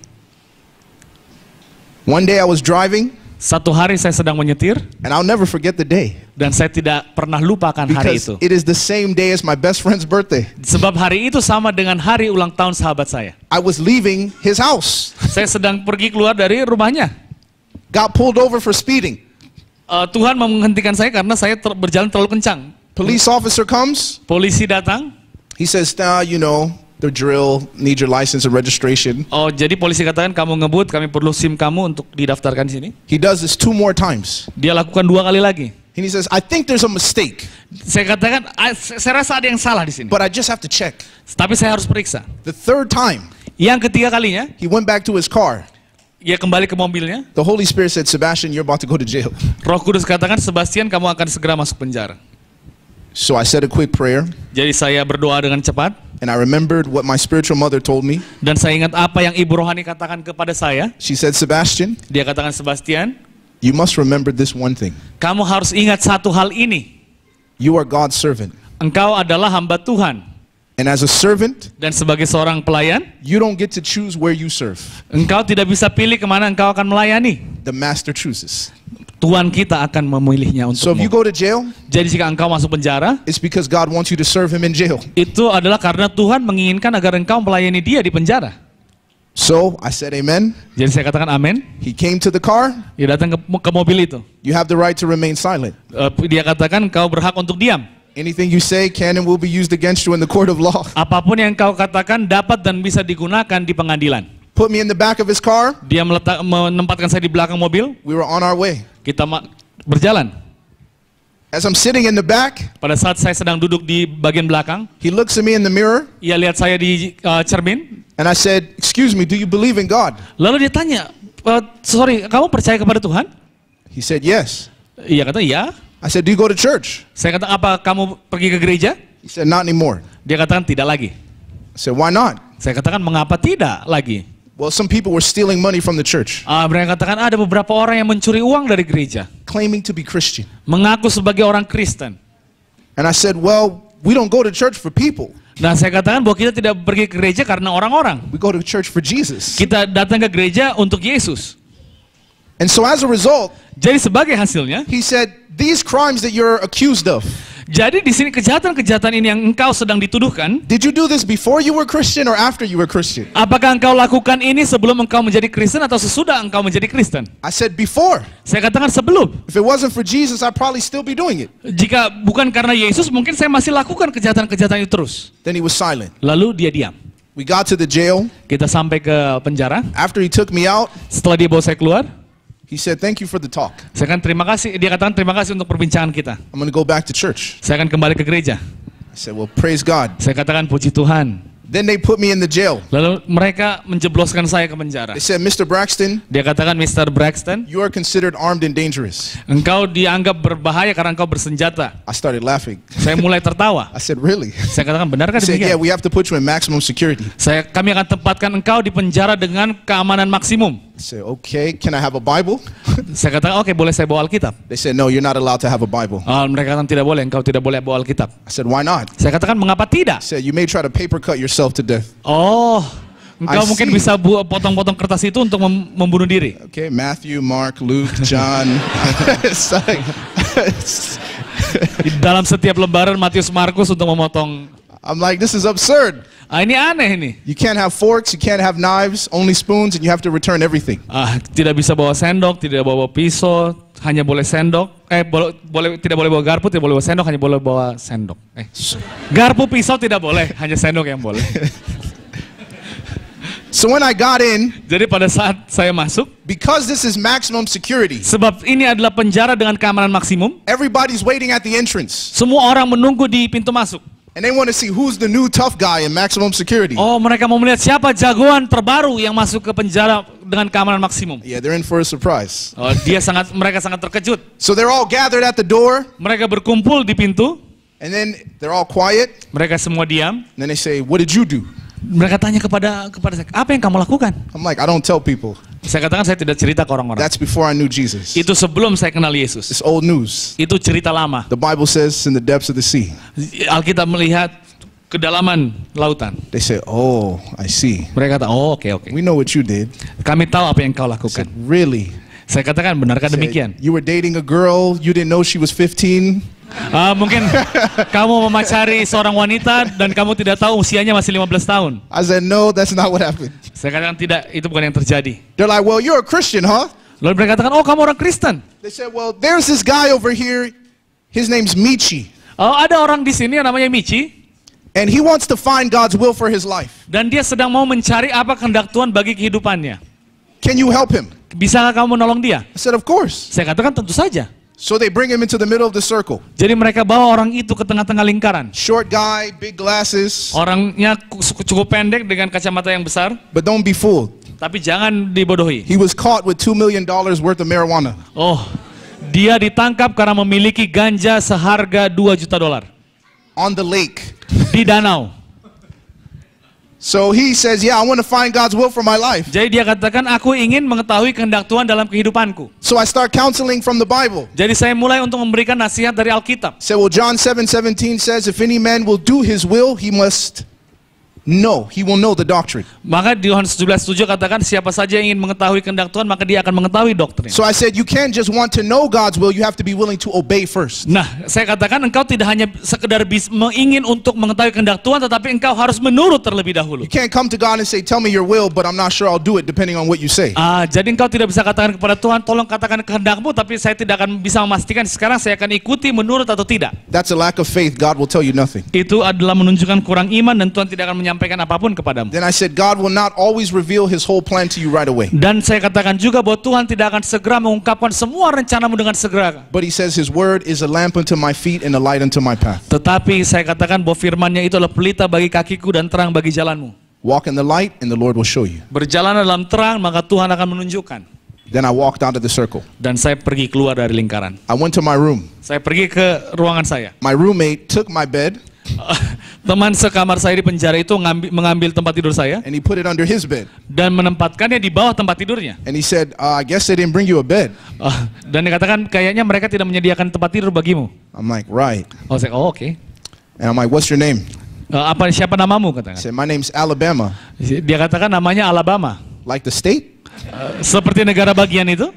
One day I was driving, Satu hari saya sedang menyetir, and I'll never forget the day, dan saya tidak pernah lupakan hari because itu. it is the same day as my best friend's birthday. Sebab hari itu sama dengan hari ulang tahun sahabat saya. I was leaving his house, Saya sedang pergi keluar dari rumahnya. got pulled over for speeding. Tuhan menghentikan saya karena saya berjalan terlalu kencang. Police officer comes, Polisi datang. he says, you know, the drill, need your license and registration. Oh, jadi polisi katakan kamu ngebut, kami perlu SIM kamu untuk didaftarkan di sini. He does this 2 more times. Dia lakukan 2 kali lagi. And he says, I think there's a mistake, Saya katakan, saya rasa ada yang salah di sini. but I just have to check. Tapi saya harus periksa. The 3rd time, Yang ketiga kalinya, he went back to his car. dia kembali ke mobilnya. The Holy Spirit said, Sebastian, you're about to go to jail. Roh Kudus katakan, Sebastian, kamu akan segera masuk penjara. So I said a quick prayer, Jadi saya berdoa dengan cepat, and I remembered what my spiritual mother told me. dan saya ingat apa yang Ibu Rohani katakan kepada saya. She said, Sebastian, Dia katakan, Sebastian, you must remember this one thing. kamu harus ingat satu hal ini. You are God's servant. Engkau adalah hamba Tuhan. And as a servant, Dan sebagai seorang pelayan, you don't get to choose where you serve. engkau tidak bisa pilih kemana engkau akan melayani. The master chooses. Tuhan kita akan memilihnya So if you untukmu. go to jail, Jadi jika engkau masuk penjara, it's because God wants you to serve him in jail. itu adalah karena Tuhan menginginkan agar engkau melayani dia di penjara. So I said amen. Jadi saya katakan amin. He came to the car. Dia datang ke mobil itu. You have the right to remain silent. Dia katakan kau berhak untuk diam. Anything you say can and will be used against you in the court of law. Apapun yang kau katakan dapat dan bisa digunakan di pengadilan. Put me in the back of his car. Dia menempatkan saya di belakang mobil. We were on our way. Kita berjalan. As I'm sitting in the back, Pada saat saya sedang duduk di bagian belakang, he looks at me in the mirror, ia lihat saya di cermin. and I said, excuse me, do you believe in God? Lalu dia tanya, sorry, kamu percaya kepada Tuhan? He said, yes. Ia kata, iya. I said, do you go to church? Saya kata, apa kamu pergi ke gereja? He said, not anymore. Dia katakan, tidak lagi. I said, why not? Saya katakan, mengapa tidak lagi? Well, some people were stealing money from the church, Mereka katakan, ada beberapa orang yang mencuri uang dari gereja. claiming to be Christian. Mengaku sebagai orang Kristen. And I said, well, we don't go to church for people. Nah, saya katakan bahwa kita tidak pergi ke gereja karena orang-orang. We go to church for Jesus. Kita datang ke gereja untuk Yesus. And so as a result, Jadi sebagai hasilnya, he said, these crimes that you're accused of, Jadi di sini kejahatan-kejahatan ini yang engkau sedang dituduhkan, did you do this before you were Christian or after you were Christian? apakah engkau lakukan ini sebelum engkau menjadi Kristen atau sesudah engkau menjadi Kristen? I said before. Saya katakan sebelum. If it wasn't for Jesus, I'd probably still be doing it. Jika bukan karena Yesus, mungkin saya masih lakukan kejahatan-kejahatan itu terus. Then he was silent. Lalu dia diam. We got to the jail. Kita sampai ke penjara. After he took me out, Setelah dia bawa saya keluar, he said, thank you for the talk. saya kan terima kasih. Dia katakan terima kasih untuk perbincangan kita. I'm going to go back to church. Saya akan kembali ke gereja. I said, well, praise God. Saya katakan puji Tuhan. Then they put me in the jail. Lalu mereka menjebloskan saya ke penjara. They said, Mr. Braxton, Dia katakan, Mr. Braxton, you are considered armed and dangerous. engkau dianggap berbahaya karena engkau bersenjata. I started laughing. Saya mulai tertawa. I said, really? Saya katakan, benarkah He said, yeah, demikian? we have to put you in maximum security. Kami akan tempatkan engkau di penjara dengan keamanan maksimum. I said, okay, can I have a Bible? Saya katakan, oke, boleh saya bawa Alkitab? They said, no, you're not allowed to have a Bible. Mereka katakan, tidak boleh, engkau tidak boleh bawa Alkitab. I said, why not? Saya katakan, mengapa tidak? He said, you may try to paper cut yourself to death. Oh, engkau I mungkin see. bisa potong-potong kertas itu untuk membunuh diri. Okay, Matthew, Mark, Luke, John. It's like- Di dalam setiap lembaran Matius Markus untuk memotong. I'm like, this is absurd. Ini aneh ini. You can't have forks, you can't have knives, only spoons, and you have to return everything. Tidak bisa bawa sendok, tidak bawa pisau, hanya boleh sendok. Tidak boleh bawa garpu, tidak boleh bawa sendok, hanya boleh bawa sendok. Garpu, pisau tidak boleh, hanya sendok yang boleh. So when I got in, Jadi pada saat saya masuk, because this is maximum security, sebab ini adalah penjara dengan keamanan maksimum, everybody's waiting at the entrance. semua orang menunggu di pintu masuk. And they want to see who's the new tough guy in maximum security. Oh, mereka mau melihat siapa jagoan terbaru yang masuk ke penjara dengan keamanan maksimum. Yeah, they're in for a surprise. Oh, mereka sangat terkejut. So they're all gathered at the door, Mereka berkumpul di pintu, and then they're all quiet. mereka semua diam. And then they say, what did you do? Mereka tanya kepada saya, apa yang kamu lakukan? I'm like, I don't tell people. Saya katakan saya tidak cerita ke orang-orang. That's before I knew Jesus. Itu sebelum saya kenal Yesus. It's old news. Itu cerita lama. The Bible says in the depths of the sea. Alkitab melihat kedalaman lautan. They say, oh, I see. Mereka kata, oh oke. We know what you did. Kami tahu apa yang kau I lakukan. said, really? Saya katakan, benarkah Said, demikian? you were dating a girl, you didn't know she was 15. Mungkin kamu memacari seorang wanita dan kamu tidak tahu usianya masih 15 tahun. I said, no, that's not what happened. Saya katakan tidak, itu bukan yang terjadi. They're like, well, you're a Christian, huh? Lalu mereka katakan, oh kamu orang Kristen. They said, well, there's this guy over here. His name's Michi. Oh ada orang di sini yang namanya Michi. And he wants to find God's will for his life. Dan dia sedang mau mencari apa kehendak Tuhan bagi kehidupannya. Can you help him? Bisakah kamu menolong dia? I said, of course. Saya katakan tentu saja. So they bring him into the middle of the circle. Jadi mereka bawa orang itu ke tengah-tengah lingkaran. Short guy, big glasses. Orangnya cukup pendek dengan kacamata yang besar. But don't be fooled. Tapi jangan dibodohi. He was caught with $2 million worth of marijuana. Oh, dia ditangkap karena memiliki ganja seharga $2 juta On the lake. di danau. So he says, yeah, I want to find God's will for my life. Jadi dia katakan, aku ingin mengetahui kehendak Tuhan dalam kehidupanku. So I start counseling from the Bible. Jadi saya mulai untuk memberikan nasihat dari Alkitab. Said, well, John 7:17 says, if any man will do his will, he must know. He will know the doctrine. Maka di Yohanes 17:7 katakan, siapa saja yang ingin mengetahui kehendak Tuhan, maka dia akan mengetahui doktrin. So I said, you can't just want to know God's will, you have to be willing to obey first. Nah, saya katakan engkau tidak hanya sekedar ingin untuk mengetahui kehendak Tuhan, tetapi engkau harus menurut terlebih dahulu. You can't come to God and say, tell me your will, but I'm not sure I'll do it depending on what you say. Jadi engkau tidak bisa katakan kepada Tuhan, tolong katakan kehendakmu, tapi saya tidak akan bisa memastikan sekarang saya akan ikuti, menurut atau tidak. That's a lack of faith. God will tell you nothing. Itu adalah menunjukkan kurang iman dan Tuhan tidak akan menyampaikan apapun kepadamu. Then I said, God will not always reveal his whole plan to you right away. Dan saya katakan juga bahwa Tuhan tidak akan segera mengungkapkan semua rencanamu dengan segera. But he says his word is a lamp unto my feet and a light unto my path. Tetapi saya katakan bahwa firman-Nya itu adalah pelita bagi kakiku dan terang bagi jalanmu. Walk in the light and the Lord will show you. Berjalan dalam terang, maka Tuhan akan menunjukkan. Then I walked out of the circle. Dan saya pergi keluar dari lingkaran. I went to my room. Saya pergi ke ruangan saya. My roommate took my bed Teman sekamar saya di penjara itu mengambil tempat tidur saya and he put it under his bed. dan menempatkannya di bawah tempat tidurnya. And he said, I guess they didn't bring you a bed. Dan dikatakan kayaknya mereka tidak menyediakan tempat tidur bagimu. I'm like, right. Saya, oke. And I'm like, what's your name? Siapa namamu? I Katakan. said, my name's Alabama. Dia katakan namanya Alabama. Like the state? Seperti negara bagian itu?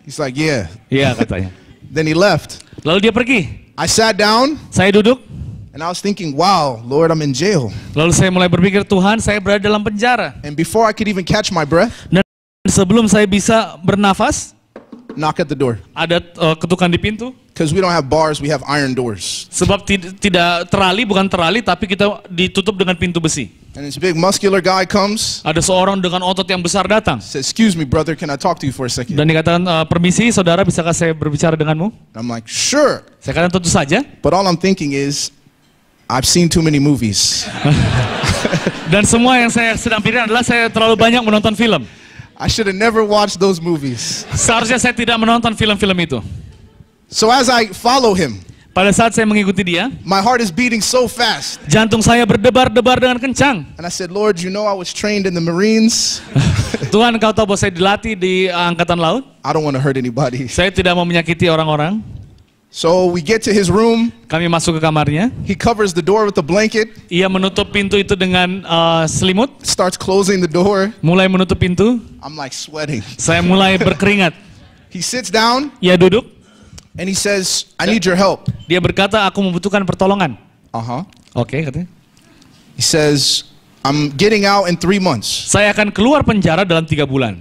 He's like, yeah. Iya katanya. Then he left. Lalu dia pergi. I sat down Saya duduk, and I was thinking, wow, Lord, I'm in jail. lalu saya mulai berpikir, Tuhan, saya berada dalam penjara. And before I could even catch my breath, Dan sebelum saya bisa bernafas, knock at the door. ada ketukan di pintu. Because we don't have bars, we have iron doors. Sebab tidak terali, bukan terali, tapi kita ditutup dengan pintu besi. And this big muscular guy comes, Ada seorang dengan otot yang besar datang. says, excuse me, brother, can I talk to you for a second? Dan dikatakan, permisi saudara, bisakah saya berbicara denganmu? I'm like, sure. Saya katakan tentu saja. But all I'm thinking is, I've seen too many movies. Dan semua yang saya sedang pikirkan adalah saya terlalu banyak menonton film. I should have never watched those movies. Seharusnya saya tidak menonton film-film itu. So as I follow him, Pada saat saya mengikuti dia, my heart is beating so fast. jantung saya berdebar-debar dengan kencang. And I said, Lord, you know I was trained in the Marines. Tuhan, Engkau tahu bahwa saya dilatih di Angkatan Laut. I don't want to hurt anybody. Saya tidak mau menyakiti orang-orang. So we get to his room. Kami masuk ke kamarnya. He covers the door with a blanket, Ia menutup pintu itu dengan selimut. starts closing the door. Mulai menutup pintu. I'm like sweating. Saya mulai berkeringat. He sits down Ia duduk. and he says, I need your help. Dia berkata, aku membutuhkan pertolongan. Uh-huh. Oke, katanya. He says, I'm getting out in 3 months. Saya akan keluar penjara dalam 3 bulan.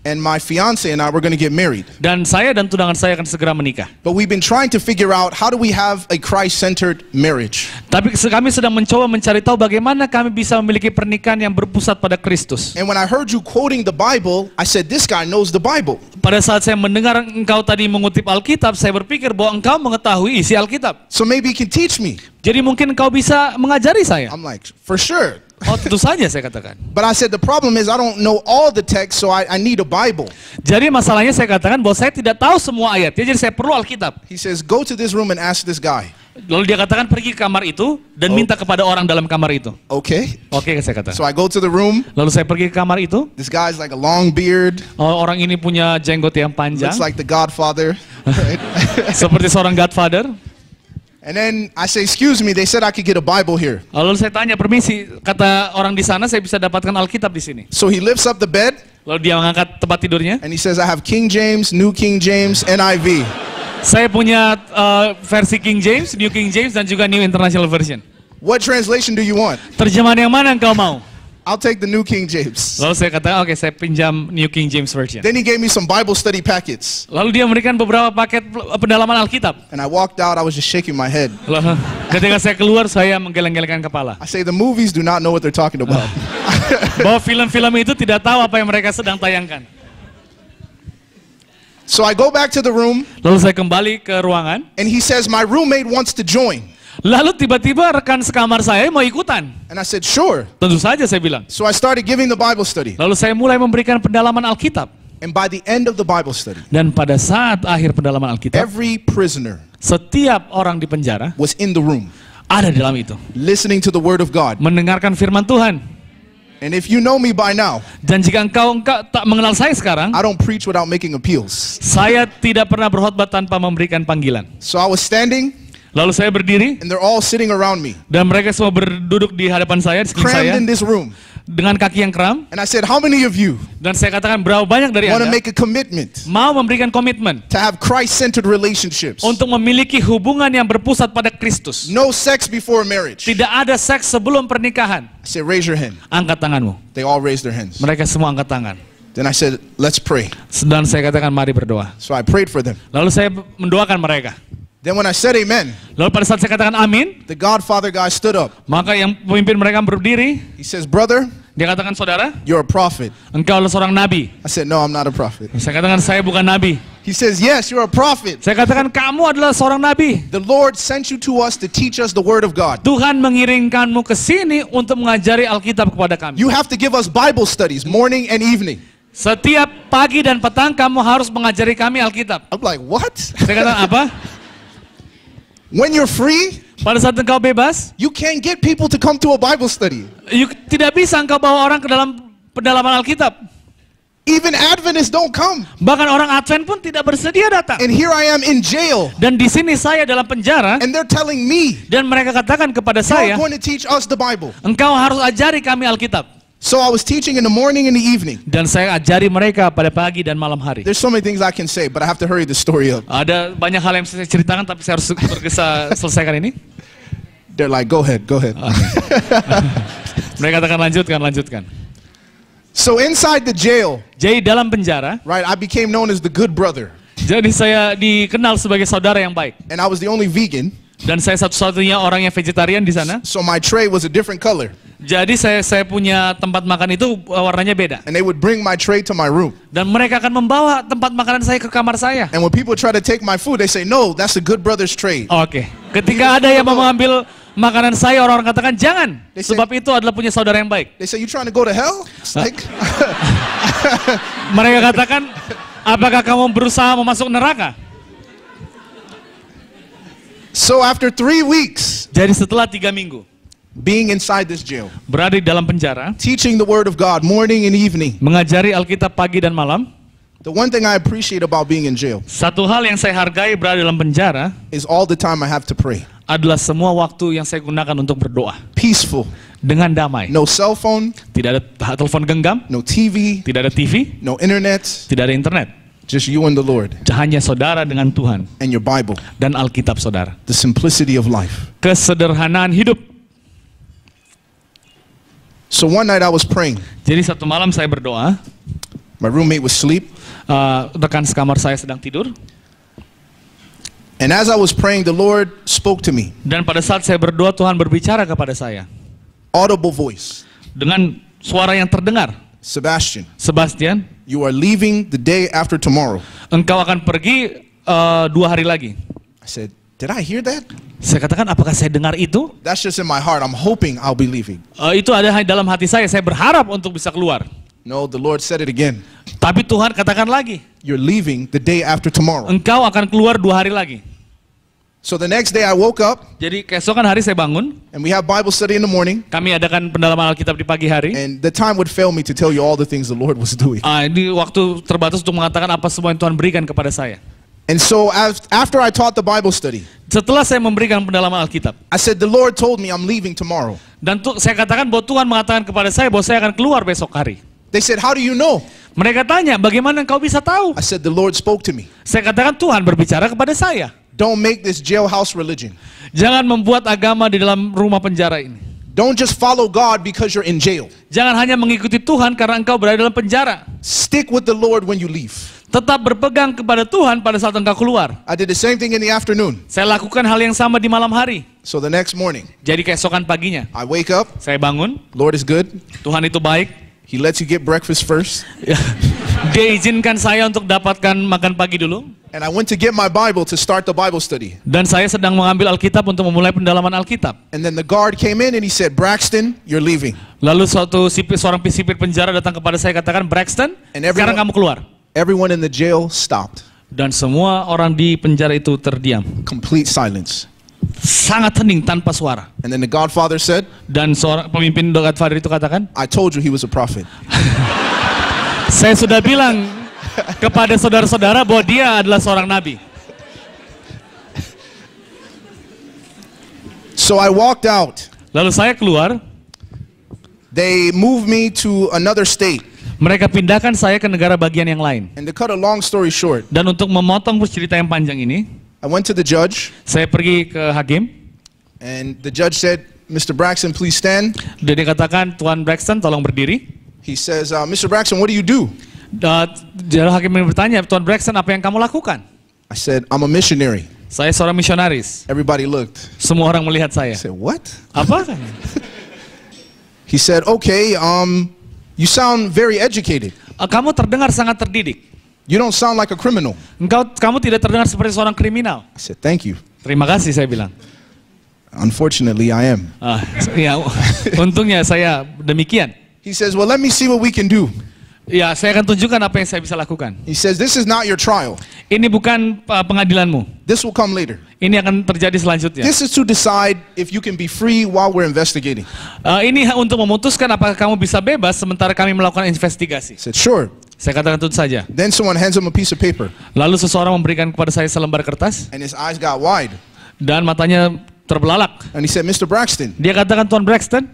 And my fiance and I were going to get married. Dan saya dan tunangan saya akan segera menikah. But we've been trying to figure out, how do we have a Christ-centered marriage? Tapi kami sedang mencoba mencari tahu bagaimana kami bisa memiliki pernikahan yang berpusat pada Kristus. And when I heard you quoting the Bible, I said, this guy knows the Bible. Pada saat saya mendengar engkau tadi mengutip Alkitab, saya berpikir bahwa engkau mengetahui isi Alkitab. So maybe he can teach me. Jadi mungkin engkau bisa mengajari saya. I'm like, for sure. Oh, tentu saja saya katakan. But I said, the problem is I don't know all the text, so I need a Bible. Jadi masalahnya saya katakan bahwa saya tidak tahu semua ayat. Jadi saya perlu Alkitab. He says, go to this room and ask this guy. Lalu dia katakan pergi ke kamar itu dan minta kepada orang dalam kamar itu. Okay. Oke, saya katakan. So I go to the room. Lalu saya pergi ke kamar itu. This guy's like a long beard. Oh, orang ini punya jenggot yang panjang. Looks like the Godfather. Right? Seperti seorang Godfather. And then I say, excuse me, they said I could get a Bible here. Lalu saya tanya, permisi, kata orang di sana saya bisa dapatkan Alkitab di sini. So he lifts up the bed Lalu dia mengangkat tempat tidurnya. and he says, I have King James, New King James, NIV. Saya punya versi King James, New King James, dan juga New International Version. What translation do you want? Terjemahan yang mana engkau mau? I'll take the New King James. Lalu saya katakan, oke, saya pinjam New King James Version. Then he gave me some Bible study packets. Lalu dia memberikan beberapa paket pendalaman Alkitab. And I walked out, I was just shaking my head. Lalu, ketika saya keluar, saya menggeleng-gelengkan kepala. I say, the movies do not know what they're talking about. Bahwa film-film itu tidak tahu apa yang mereka sedang tayangkan. So I go back to the room Lalu saya kembali ke ruangan. and he says, my roommate wants to join. Lalu tiba-tiba rekan sekamar saya mau ikutan. And I said, sure. Tentu saja saya bilang. So I started giving the Bible study. Lalu saya mulai memberikan pendalaman Alkitab. And by the end of the Bible study, Dan pada saat akhir pendalaman Alkitab, every prisoner setiap orang di penjara was in the room, ada di dalam itu. listening to the Word of God. Mendengarkan firman Tuhan. And if you know me by now, Dan jika engkau tak mengenal saya sekarang, I don't preach without making appeals. saya tidak pernah berkhotbah tanpa memberikan panggilan. So I was standing, Lalu saya berdiri, and they're all sitting around me, dan mereka semua berduduk di hadapan saya, di sekeliling saya, crammed in this room. dengan kaki yang kram. And I said, how many of you Dan saya katakan, berapa banyak dari want to Anda make a commitment mau memberikan komitmen to have Christ-centered relationships? untuk memiliki hubungan yang berpusat pada Kristus. No sex before marriage. Tidak ada seks sebelum pernikahan. I said, raise your hand. Angkat tanganmu. They all raised their hands. Mereka semua angkat tangan. Then I said, let's pray. Dan saya katakan, mari berdoa. So I prayed for them. Lalu saya mendoakan mereka. Then when I said amen, Lalu pada saat saya katakan amin, the Godfather guy stood up. maka yang pemimpin mereka berdiri. He says, brother, Dia katakan, saudara, you're a prophet. engkau adalah seorang nabi. I said, no, I'm not a prophet. Saya katakan, saya bukan nabi. He says, yes, you're a prophet. Saya katakan, kamu adalah seorang nabi. The Lord sent you to us to teach us the Word of God. Tuhan mengirimkanmu ke sini untuk mengajari Alkitab kepada kami. You have to give us Bible studies morning and evening. Setiap pagi dan petang kamu harus mengajari kami Alkitab. I'm like, what? Saya katakan, apa? When you're free, Pada saat engkau bebas, you can't get people to come to a Bible study. tidak bisa engkau bawa orang ke dalam pendalaman Alkitab. Even Adventists don't come. Bahkan orang Advent pun tidak bersedia datang. And here I am in jail. Dan di sini saya dalam penjara, And they're telling me, dan mereka katakan kepada you're saya, going to teach us the Bible. engkau harus ajari kami Alkitab. So I was teaching in the morning and the evening. Dan saya ajari mereka pada pagi dan malam hari. There's so many things I can say, but I have to hurry the story up. Ada banyak hal yang saya ceritakan, tapi saya harus tergesa selesaikan ini. They're like, go ahead, go ahead. Mereka katakan lanjutkan. So inside the jail, Jadi dalam penjara, right, I became known as the good brother. jadi saya dikenal sebagai saudara yang baik. And I was the only vegan. Dan saya satu-satunya orang yang vegetarian di sana. So my tray was a different color. Jadi saya punya tempat makan itu warnanya beda. And they would bring my tray to my room. Dan mereka akan membawa tempat makanan saya ke kamar saya. And when people try to take my food, they say, no, that's the good brother's tray. Oke. Ketika ada yang mau mengambil makanan saya, orang-orang katakan jangan. Sebab itu adalah punya saudara yang baik. They say, you trying to go to hell? It's like... Mereka katakan, apakah kamu berusaha memasuk neraka? So after 3 weeks Jadi setelah 3 minggu being inside this jail, berada di dalam penjara, teaching the word of God morning and evening, mengajari Alkitab pagi dan malam, the one thing I appreciate about being in jail satu hal yang saya hargai berada dalam penjara is all the time I have to pray. adalah semua waktu yang saya gunakan untuk berdoa Peaceful. dengan damai. No cell phone, Tidak ada telepon genggam, no TV, tidak ada TV, no internet, tidak ada internet. just you and the Lord Hanya saudara dengan Tuhan and your Bible. dan Alkitab saudara. The simplicity of life. Kesederhanaan hidup. So one night I was praying. Jadi satu malam saya berdoa, My roommate was asleep. rekan sekamar saya sedang tidur. And as I was praying, the Lord spoke to me. Dan pada saat saya berdoa, Tuhan berbicara kepada saya Audible voice. dengan suara yang terdengar. Sebastian, Sebastian, you are leaving the day after tomorrow. engkau akan pergi 2 hari lagi. I said, did I hear that? Saya katakan, apakah saya dengar itu? That's just in my heart. I'm hoping I'll be leaving. Itu ada dalam hati saya berharap untuk bisa keluar. No, the Lord said it again. Tapi Tuhan katakan lagi, You're leaving the day after tomorrow. engkau akan keluar 2 hari lagi. So the next day I woke up Jadi keesokan hari saya bangun, and we have Bible study in the morning. kami adakan pendalaman Alkitab di pagi hari. And the time would fail me to tell you all the things the Lord was doing. Ini waktu terbatas untuk mengatakan apa semua yang Tuhan berikan kepada saya. And so after I taught the Bible study, Setelah saya memberikan pendalaman Alkitab, I said, the Lord told me I'm leaving tomorrow. dan saya katakan bahwa Tuhan mengatakan kepada saya bahwa saya akan keluar besok hari. They said, how do you know? Mereka tanya, bagaimana engkau bisa tahu? I said, the Lord spoke to me. Saya katakan, Tuhan berbicara kepada saya. Don't make this jailhouse religion. Jangan membuat agama di dalam rumah penjara ini. Don't just follow God because you're in jail. Jangan hanya mengikuti Tuhan karena engkau berada dalam penjara. Stick with the Lord when you leave. Tetap berpegang kepada Tuhan pada saat engkau keluar. I did the same thing in the afternoon. Saya lakukan hal yang sama di malam hari. So the next morning, Jadi keesokan paginya, I wake up. saya bangun. Lord is good. Tuhan itu baik. He lets you get breakfast first. Dia izinkan saya untuk dapatkan makan pagi dulu. And I went to get my Bible to start the Bible study. Dan saya sedang mengambil Alkitab untuk memulai pendalaman Alkitab. And then the guard came in and he said, Braxton, you're leaving. Lalu seorang sipir penjara datang kepada saya katakan, Braxton, And everyone- sekarang kamu keluar. Everyone in the jail stopped. Dan semua orang di penjara itu terdiam. Complete silence. Sangat hening tanpa suara. And then the Godfather said, Dan seorang pemimpin Godfather itu katakan, I told you he was a prophet. saya sudah bilang kepada saudara-saudara bahwa dia adalah seorang nabi. So I walked out. Lalu saya keluar, They moved me to another state. mereka pindahkan saya ke negara bagian yang lain. And to cut a long story short, Dan untuk memotong cerita yang panjang ini, I went to the judge saya pergi ke hakim. and the judge said, Mr. Braxton, please stand. Dan dia katakan, Tuan Braxton tolong berdiri. He says, Mr. Braxton, what do you do? Jadi hakim bertanya, Tuan Braxton apa yang kamu lakukan? I said, I'm a missionary. Saya seorang misionaris. Everybody looked. Semua orang melihat saya. I said, what? Apa? He said, okay, you sound very educated. Kamu terdengar sangat terdidik. You don't sound like a criminal. Kamu tidak terdengar seperti seorang kriminal. I said, thank you. Terima kasih, saya bilang. Unfortunately, I am. Ya, untungnya saya demikian. He says, well, let me see what we can do. Ya, saya akan tunjukkan apa yang saya bisa lakukan. He says, this is not your trial. Ini bukan pengadilanmu. This will come later. Ini akan terjadi selanjutnya. This is to decide if you can be free while we're investigating. Ini untuk memutuskan apakah kamu bisa bebas sementara kami melakukan investigasi. I said, sure. Saya katakan tentu saja. Then someone hands him a piece of paper. Lalu seseorang memberikan kepada saya selembar kertas And his eyes got wide. dan matanya terbelalak. And he said, Mr. Braxton, Dia katakan, Tuan Braxton,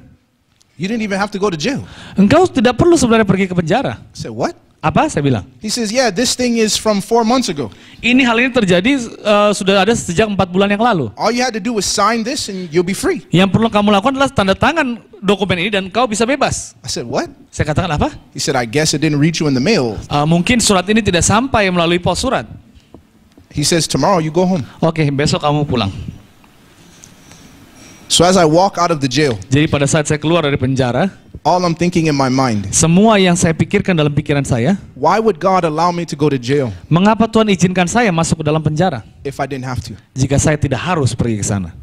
You didn't even have to go to jail. Engkau tidak perlu sebenarnya pergi ke penjara. I said, what? Apa? Saya bilang. He says, yeah, this thing is from 4 months ago. Hal ini terjadi sudah ada sejak 4 bulan yang lalu. All you had to do was sign this and you'll be free. Yang perlu kamu lakukan adalah tanda tangan dokumen ini dan kau bisa bebas. I said, what? Saya katakan apa? He said, I guess it didn't reach you in the mail. Mungkin surat ini tidak sampai melalui pos surat. He says, tomorrow you go home. Oke, besok kamu pulang. So as I walk out of the jail, Jadi pada saat saya keluar dari penjara, all I'm thinking in my mind, semua yang saya pikirkan dalam pikiran saya, why would God allow me to go to jail mengapa Tuhan izinkan saya masuk ke dalam penjara if I didn't have to? jika saya tidak harus pergi ke sana?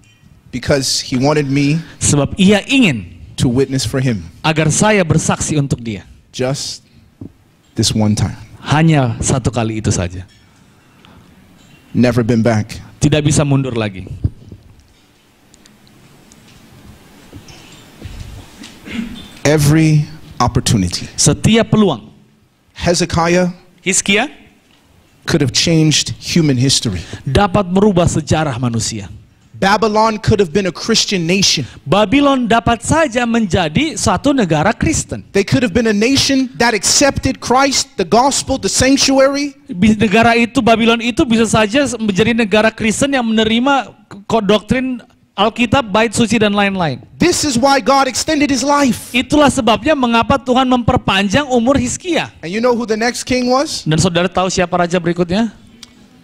Because he wanted me Sebab Ia ingin to witness for him agar saya bersaksi untuk Dia. just this one time. Hanya satu kali itu saja. Never been back. Tidak bisa mundur lagi. Every opportunity. Setiap peluang. Hezekiah Hizkia could have changed human history. dapat merubah sejarah manusia. Babylon could have been a Christian nation. Babylon dapat saja menjadi satu negara Kristen. They could have been a nation that accepted Christ, the gospel, the sanctuary. Negara itu, Babylon itu bisa saja menjadi negara Kristen yang menerima doktrin Alkitab, bait suci dan lain-lain. This is why God extended his life. Itulah sebabnya mengapa Tuhan memperpanjang umur Hizkia. And you know who the next king was? Dan saudara tahu siapa raja berikutnya?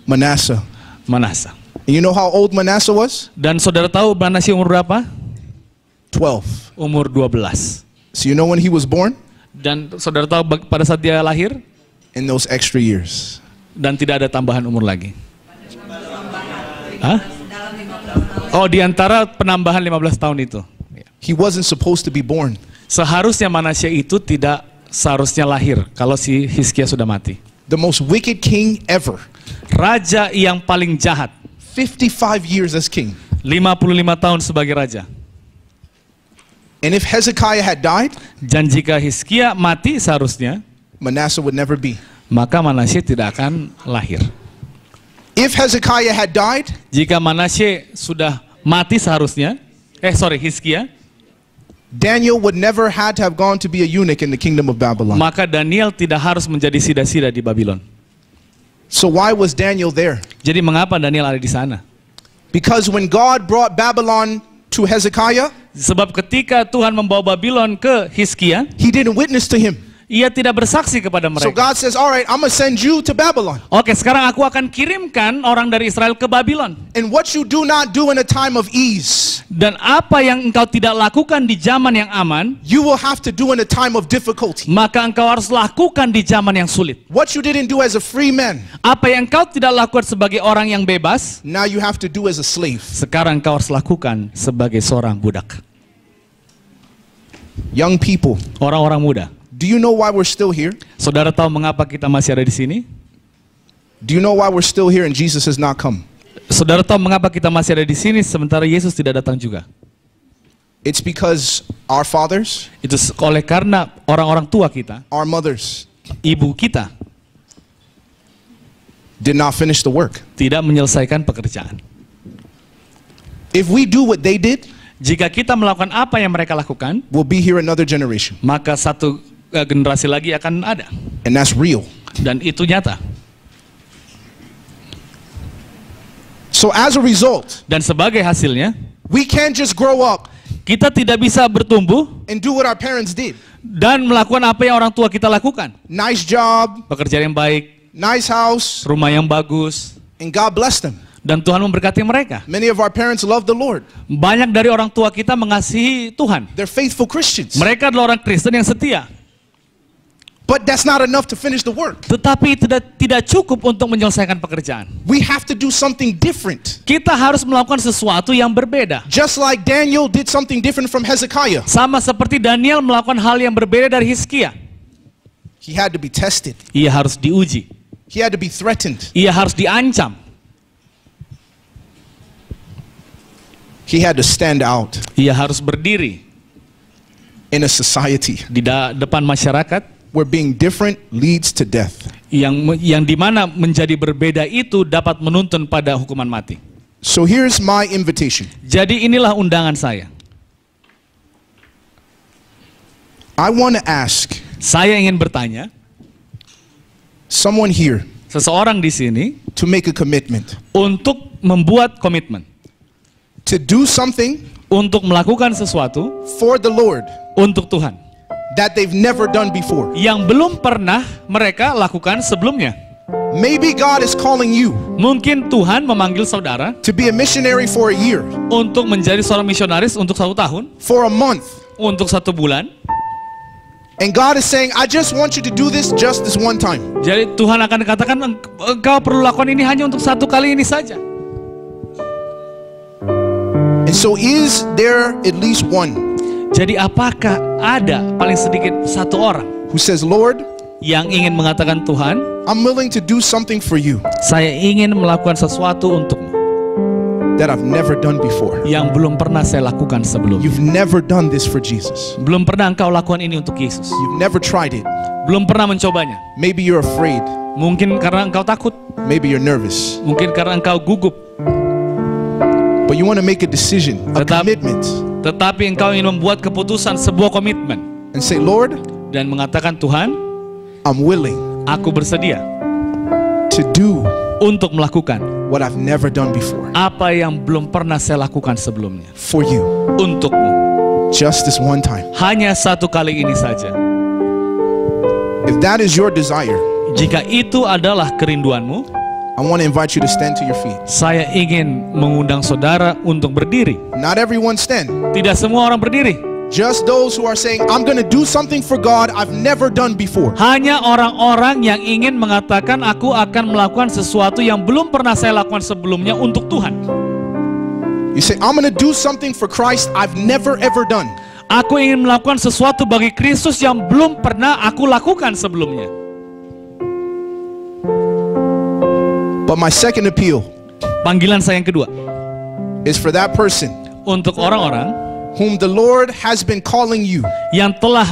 Manasseh. Manasseh. And you know how old Manasseh was? Dan saudara tahu Manasseh umur berapa? 12. Umur 12. So you know when he was born? Dan saudara tahu pada saat dia lahir? In those extra years. Dan tidak ada tambahan umur lagi. Hah? Oh, di antara penambahan 15 tahun itu. He wasn't supposed to be born. Seharusnya Manasseh itu tidak seharusnya lahir kalau si Hizkia sudah mati. The most wicked king ever. Raja yang paling jahat. 55 years as king. 55 tahun sebagai raja. And if Hezekiah had died, Dan jika Hizkia mati seharusnya, Manasseh would never be. maka Manasseh tidak akan lahir. If Hezekiah had died, Jika Manasseh sudah mati seharusnya, Hizkia, Daniel would never had to have gone to be a eunuch in the kingdom of Babylon. maka Daniel tidak harus menjadi sida-sida di Babylon. So why was Daniel there? Jadi mengapa Daniel ada di sana? Because when God brought Babylon to Hezekiah, Sebab ketika Tuhan membawa Babylon ke Hizkia, he didn't witness to him. ia tidak bersaksi kepada So mereka. God says, all right, I'm going to send you to Babylon. Oke, sekarang aku akan kirimkan orang dari Israel ke Babylon. And what you do not do in a time of ease, Dan apa yang engkau tidak lakukan di zaman yang aman, you will have to do in a time of difficulty. maka engkau harus lakukan di zaman yang sulit. What you didn't do as a free man, Apa yang engkau tidak lakukan sebagai orang yang bebas, now you have to do as a slave. sekarang engkau harus lakukan sebagai seorang budak. Young people, Orang-orang muda, do you know why we're still here? saudara tahu mengapa kita masih ada di sini? Do you know why we're still here and Jesus has not come? Saudara tahu mengapa kita masih ada di sini sementara Yesus tidak datang juga? It's because our fathers, Itu oleh karena orang-orang tua kita, our mothers, ibu kita did not finish the work. tidak menyelesaikan pekerjaan. If we do what they did, Jika kita melakukan apa yang mereka lakukan, we'll be here another generation. maka satu generasi lagi akan ada. And that's real. Dan itu nyata. So as a result, Dan sebagai hasilnya, we can't just grow up kita tidak bisa bertumbuh and do what our parents did. dan melakukan apa yang orang tua kita lakukan. Nice job, Pekerjaan yang baik, nice house, rumah yang bagus, and God bless them. dan Tuhan memberkati mereka. Many of our parents love the Lord. Banyak dari orang tua kita mengasihi Tuhan. They're faithful Christians. Mereka adalah orang Kristen yang setia. But that's not enough to finish the work. Tetapi tidak cukup untuk menyelesaikan pekerjaan. We have to do something different. Kita harus melakukan sesuatu yang berbeda. Just like Daniel did something different from Hezekiah. Sama seperti Daniel melakukan hal yang berbeda dari Hizkia. He had to be tested. Ia harus diuji. He had to be threatened. Ia harus diancam. He had to stand out Ia harus berdiri in a society di depan masyarakat where being different leads to death. yang dimana menjadi berbeda itu dapat menuntun pada hukuman mati. So here's my invitation. Jadi inilah undangan saya. I want to ask Saya ingin bertanya, someone here seseorang di sini to make a commitment untuk membuat komitmen, to do something untuk melakukan sesuatu for the Lord untuk Tuhan that they've never done before. yang belum pernah mereka lakukan sebelumnya. Maybe God is calling you Mungkin Tuhan memanggil saudara to be a missionary for a year, untuk menjadi seorang misionaris untuk 1 tahun, for a month. untuk 1 bulan. And God is saying, I just want you to do this just this one time. Jadi Tuhan akan katakan, engkau perlu lakukan ini hanya untuk 1 kali ini saja. And so is there at least one Jadi apakah ada paling sedikit 1 orang who says, Lord, yang ingin mengatakan, Tuhan, I'm willing to do something for you saya ingin melakukan sesuatu untukmu that I've never done before. yang belum pernah saya lakukan sebelumnya. You've never done this for Jesus. Belum pernah engkau lakukan ini untuk Yesus. You've never tried it. Belum pernah mencobanya. Maybe you're afraid. Mungkin karena engkau takut, Maybe you're nervous. mungkin karena engkau gugup. But you want to make a decision, a Tetap- commitment, Tetapi engkau ingin membuat keputusan, sebuah komitmen, and say, Lord, dan mengatakan, Tuhan, I'm willing aku bersedia to do untuk melakukan what I've never done before apa yang belum pernah saya lakukan sebelumnya for you, untukmu. just this one time. Hanya 1 kali ini saja. If that is your desire, Jika itu adalah kerinduanmu, I want to invite you to stand to your feet. saya ingin mengundang saudara untuk berdiri. Not everyone stand. Tidak semua orang berdiri. Just those who are saying, I'm going to do something for God I've never done before. Hanya orang-orang yang ingin mengatakan, aku akan melakukan sesuatu yang belum pernah saya lakukan sebelumnya untuk Tuhan. You say, I'm going to do something for Christ I've never ever done. Aku ingin melakukan sesuatu bagi Kristus yang belum pernah aku lakukan sebelumnya. But my second appeal Panggilan saya yang kedua, is for that person untuk orang-orang whom the Lord has been calling you, yang telah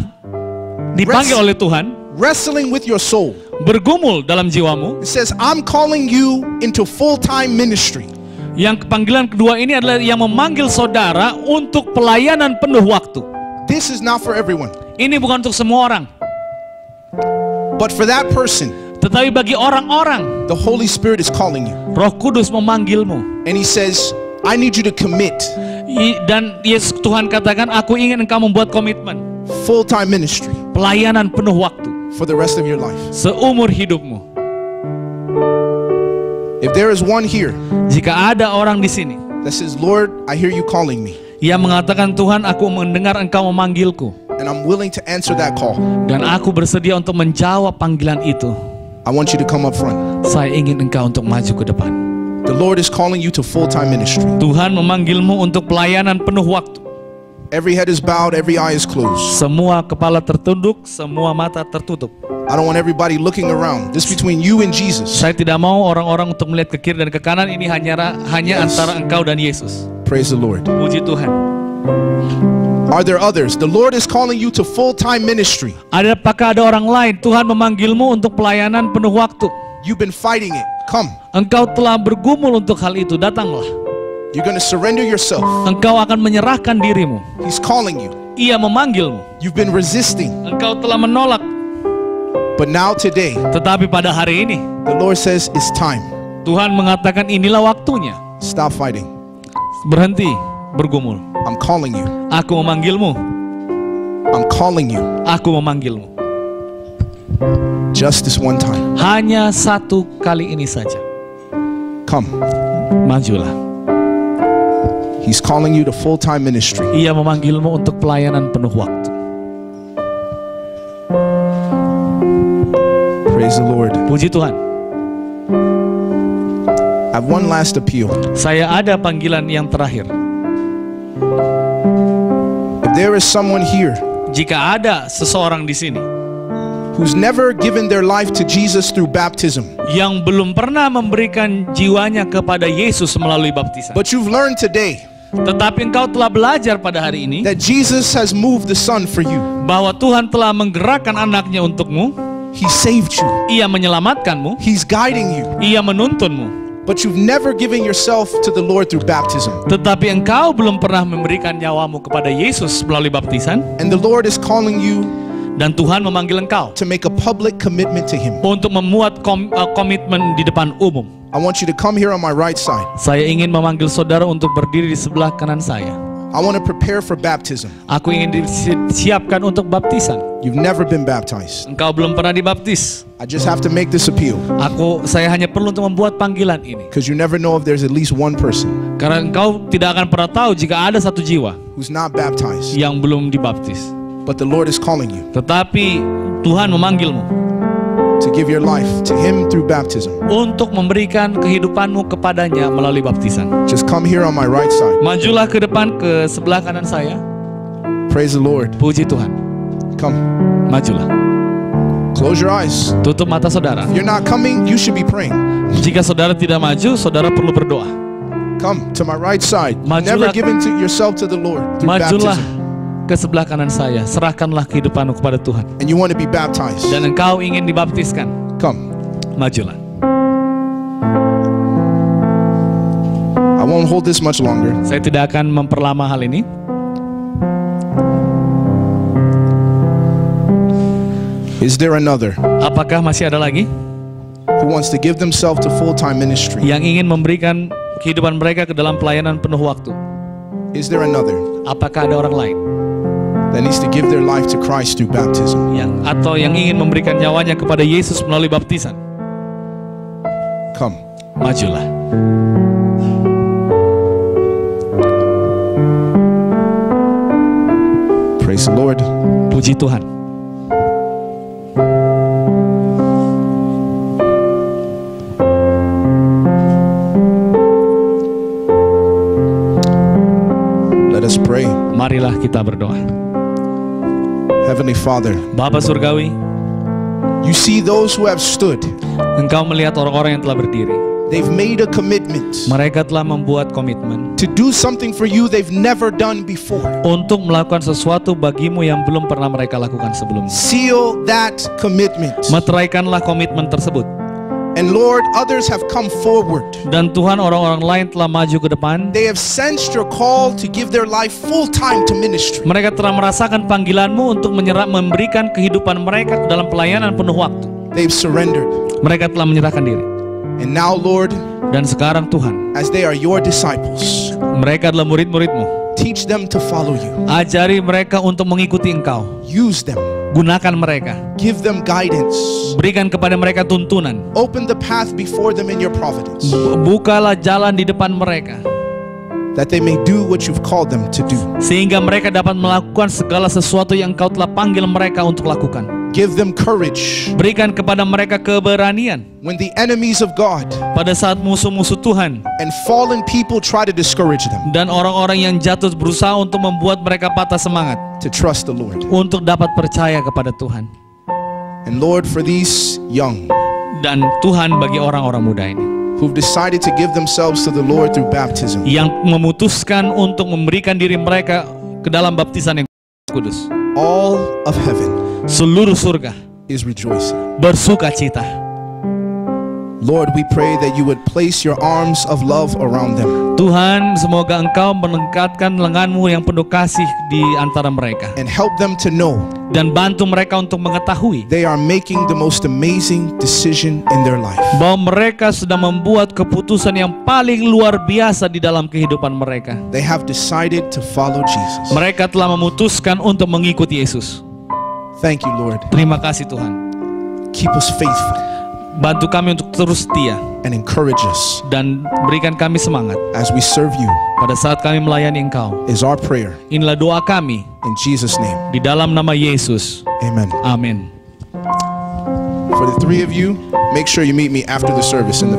dipanggil oleh Tuhan, wrestling with your soul. bergumul dalam jiwamu. It says, I'm calling you into full-time ministry. Yang panggilan kedua ini adalah yang memanggil saudara untuk pelayanan penuh waktu. This is not for everyone. Ini bukan untuk semua orang, But for that person, tetapi bagi orang-orang, the Holy Spirit is calling you. Roh Kudus memanggilmu. And He says, I need you to commit Dan Yesus, Tuhan katakan, aku ingin engkau membuat komitmen full-time ministry pelayanan penuh waktu for the rest of your life. seumur hidupmu. If there is one here Jika ada orang di sini that says, Lord, I hear you calling me, yang mengatakan, Tuhan, aku mendengar engkau memanggilku and I'm willing to answer that call, dan aku bersedia untuk menjawab panggilan itu, I want you to come up front. saya ingin engkau untuk maju ke depan. The Lord is calling you to full-time ministry. Tuhan memanggilmu untuk pelayanan penuh waktu. Every head is bowed, every eye is closed. Semua kepala tertunduk, semua mata tertutup. I don't want everybody looking around. This is between you and Jesus. Saya tidak mau orang-orang untuk melihat ke kiri dan ke kanan. Ini hanya antara engkau dan Yesus. Praise the Lord. Puji Tuhan. Are there others? The Lord is calling you to full-time ministry. Apakah ada orang lain? Tuhan memanggilmu untuk pelayanan penuh waktu. You've been fighting it. Come. Engkau telah bergumul untuk hal itu. Datanglah. You're going to surrender yourself. Engkau akan menyerahkan dirimu. He's calling you. Ia memanggilmu. You've been resisting. Engkau telah menolak. But now today, Tetapi pada hari ini, the Lord says it's time. Tuhan mengatakan inilah waktunya. Stop fighting. Berhenti bergumul. I'm calling you. Aku memanggilmu. I'm calling you. Aku memanggilmu. Just this one time. Hanya 1 kali ini saja. Come. Majulah. He's calling you to full-time ministry. Ia memanggilmu untuk pelayanan penuh waktu. Praise the Lord. Puji Tuhan. I have one last appeal. Saya ada panggilan yang terakhir. If there is someone here Jika ada seseorang di sini who's never given their life to Jesus through baptism, yang belum pernah memberikan jiwanya kepada Yesus melalui baptisan, but you've learned today tetapi engkau telah belajar pada hari ini that Jesus has moved the Son for you. bahwa Tuhan telah menggerakkan anaknya untukmu, He saved you. Ia menyelamatkanmu, He's guiding you. Ia menuntunmu, But you've never given yourself to the Lord through baptism. tetapi engkau belum pernah memberikan nyawamu kepada Yesus melalui baptisan. And the Lord is calling you Dan Tuhan memanggil engkau to make a public commitment to Him. untuk memuat komitmen di depan umum. I want you to come here on my right side. Saya ingin memanggil saudara untuk berdiri di sebelah kanan saya. I want to prepare for baptism. Aku ingin disiapkan untuk baptisan. You've never been baptized. Engkau belum pernah dibaptis. I just have to make this appeal Saya hanya perlu untuk membuat panggilan ini. because you never know if there's at least one person Karena engkau tidak akan pernah tahu jika ada satu jiwa who's not baptized, yang belum dibaptis. but the Lord is calling you Tetapi Tuhan memanggilmu to give your life to Him through baptism. untuk memberikan kehidupanmu kepadanya melalui baptisan. Just come here on my right side. Majulah ke depan ke sebelah kanan saya. Praise the Lord. Puji Tuhan. Come. Majulah. Close your eyes. Tutup mata saudara. If you're not coming, you should be praying. Jika saudara tidak maju, saudara perlu berdoa. Come to my right side. Majulah. Never given to yourself to the Lord through Majulah baptism. ke sebelah kanan saya. Serahkanlah kehidupanmu kepada Tuhan. And you want to be baptized. Dan engkau ingin dibaptiskan. Come. Majulah. I won't hold this much longer. Saya tidak akan memperlama hal ini. Is there another Apakah masih ada lagi who wants to give themselves to full-time ministry? yang ingin memberikan kehidupan mereka ke dalam pelayanan penuh waktu? Is there another Apakah ada orang lain that needs to give their life to Christ through baptism? atau yang ingin memberikan nyawanya kepada Yesus melalui baptisan? Come. Majulah. Praise the Lord. Puji Tuhan. Let us pray. Marilah kita berdoa. Heavenly Father, Bapa Surgawi, you see those who have stood. Engkau melihat orang-orang yang telah berdiri. They've made a commitment Mereka telah membuat komitmen to do something for you they've never done before. untuk melakukan sesuatu bagimu yang belum pernah mereka lakukan sebelumnya. Seal that commitment. Meteraikanlah komitmen tersebut. And Lord, others have come forward. Dan Tuhan, orang-orang lain telah maju ke depan. They have sensed your call to give their life full time to ministry. Mereka telah merasakan panggilanmu untuk memberikan kehidupan mereka ke dalam pelayanan penuh waktu. They've surrendered. Mereka telah menyerahkan diri. And now, Lord, Dan sekarang Tuhan, as they are your disciples, mereka adalah murid-muridmu. teach them to follow you. Ajari mereka untuk mengikuti Engkau. Use them. Gunakan mereka. Give them guidance. Berikan kepada mereka tuntunan. Open the path before them in your providence, Bukalah jalan di depan mereka, that they may do what you've called them to do. sehingga mereka dapat melakukan segala sesuatu yang Engkau telah panggil mereka untuk lakukan. Give them courage Berikan kepada mereka keberanian when the enemies of God pada saat musuh-musuh Tuhan and fallen people try to discourage them, dan orang-orang yang jatuh berusaha untuk membuat mereka patah semangat to trust the Lord. untuk dapat percaya kepada Tuhan. And Lord, for these young Dan Tuhan, bagi orang-orang muda ini who've decided to give themselves to the Lord through baptism, yang memutuskan untuk memberikan diri mereka ke dalam baptisan yang kudus, all of heaven seluruh surga is rejoicing. bersuka cita. Lord, we pray that you would place your arms of love around them Tuhan, semoga Engkau melengkapkan lenganmu yang penuh kasih di antara mereka, and help them to know dan bantu mereka untuk mengetahui they are making the most amazing decision in their life. bahwa mereka sudah membuat keputusan yang paling luar biasa di dalam kehidupan mereka. They have decided to follow Jesus. Mereka telah memutuskan untuk mengikuti Yesus. Thank you, Lord. Terima kasih Tuhan. Keep us faithful Bantu kami untuk terus setia and encourage us dan berikan kami semangat as we serve you, pada saat kami melayani Engkau. is our prayer. Inilah doa kami In Jesus' name, di dalam nama Yesus. amen. Amin. For the three of you, make sure you meet me after the service in the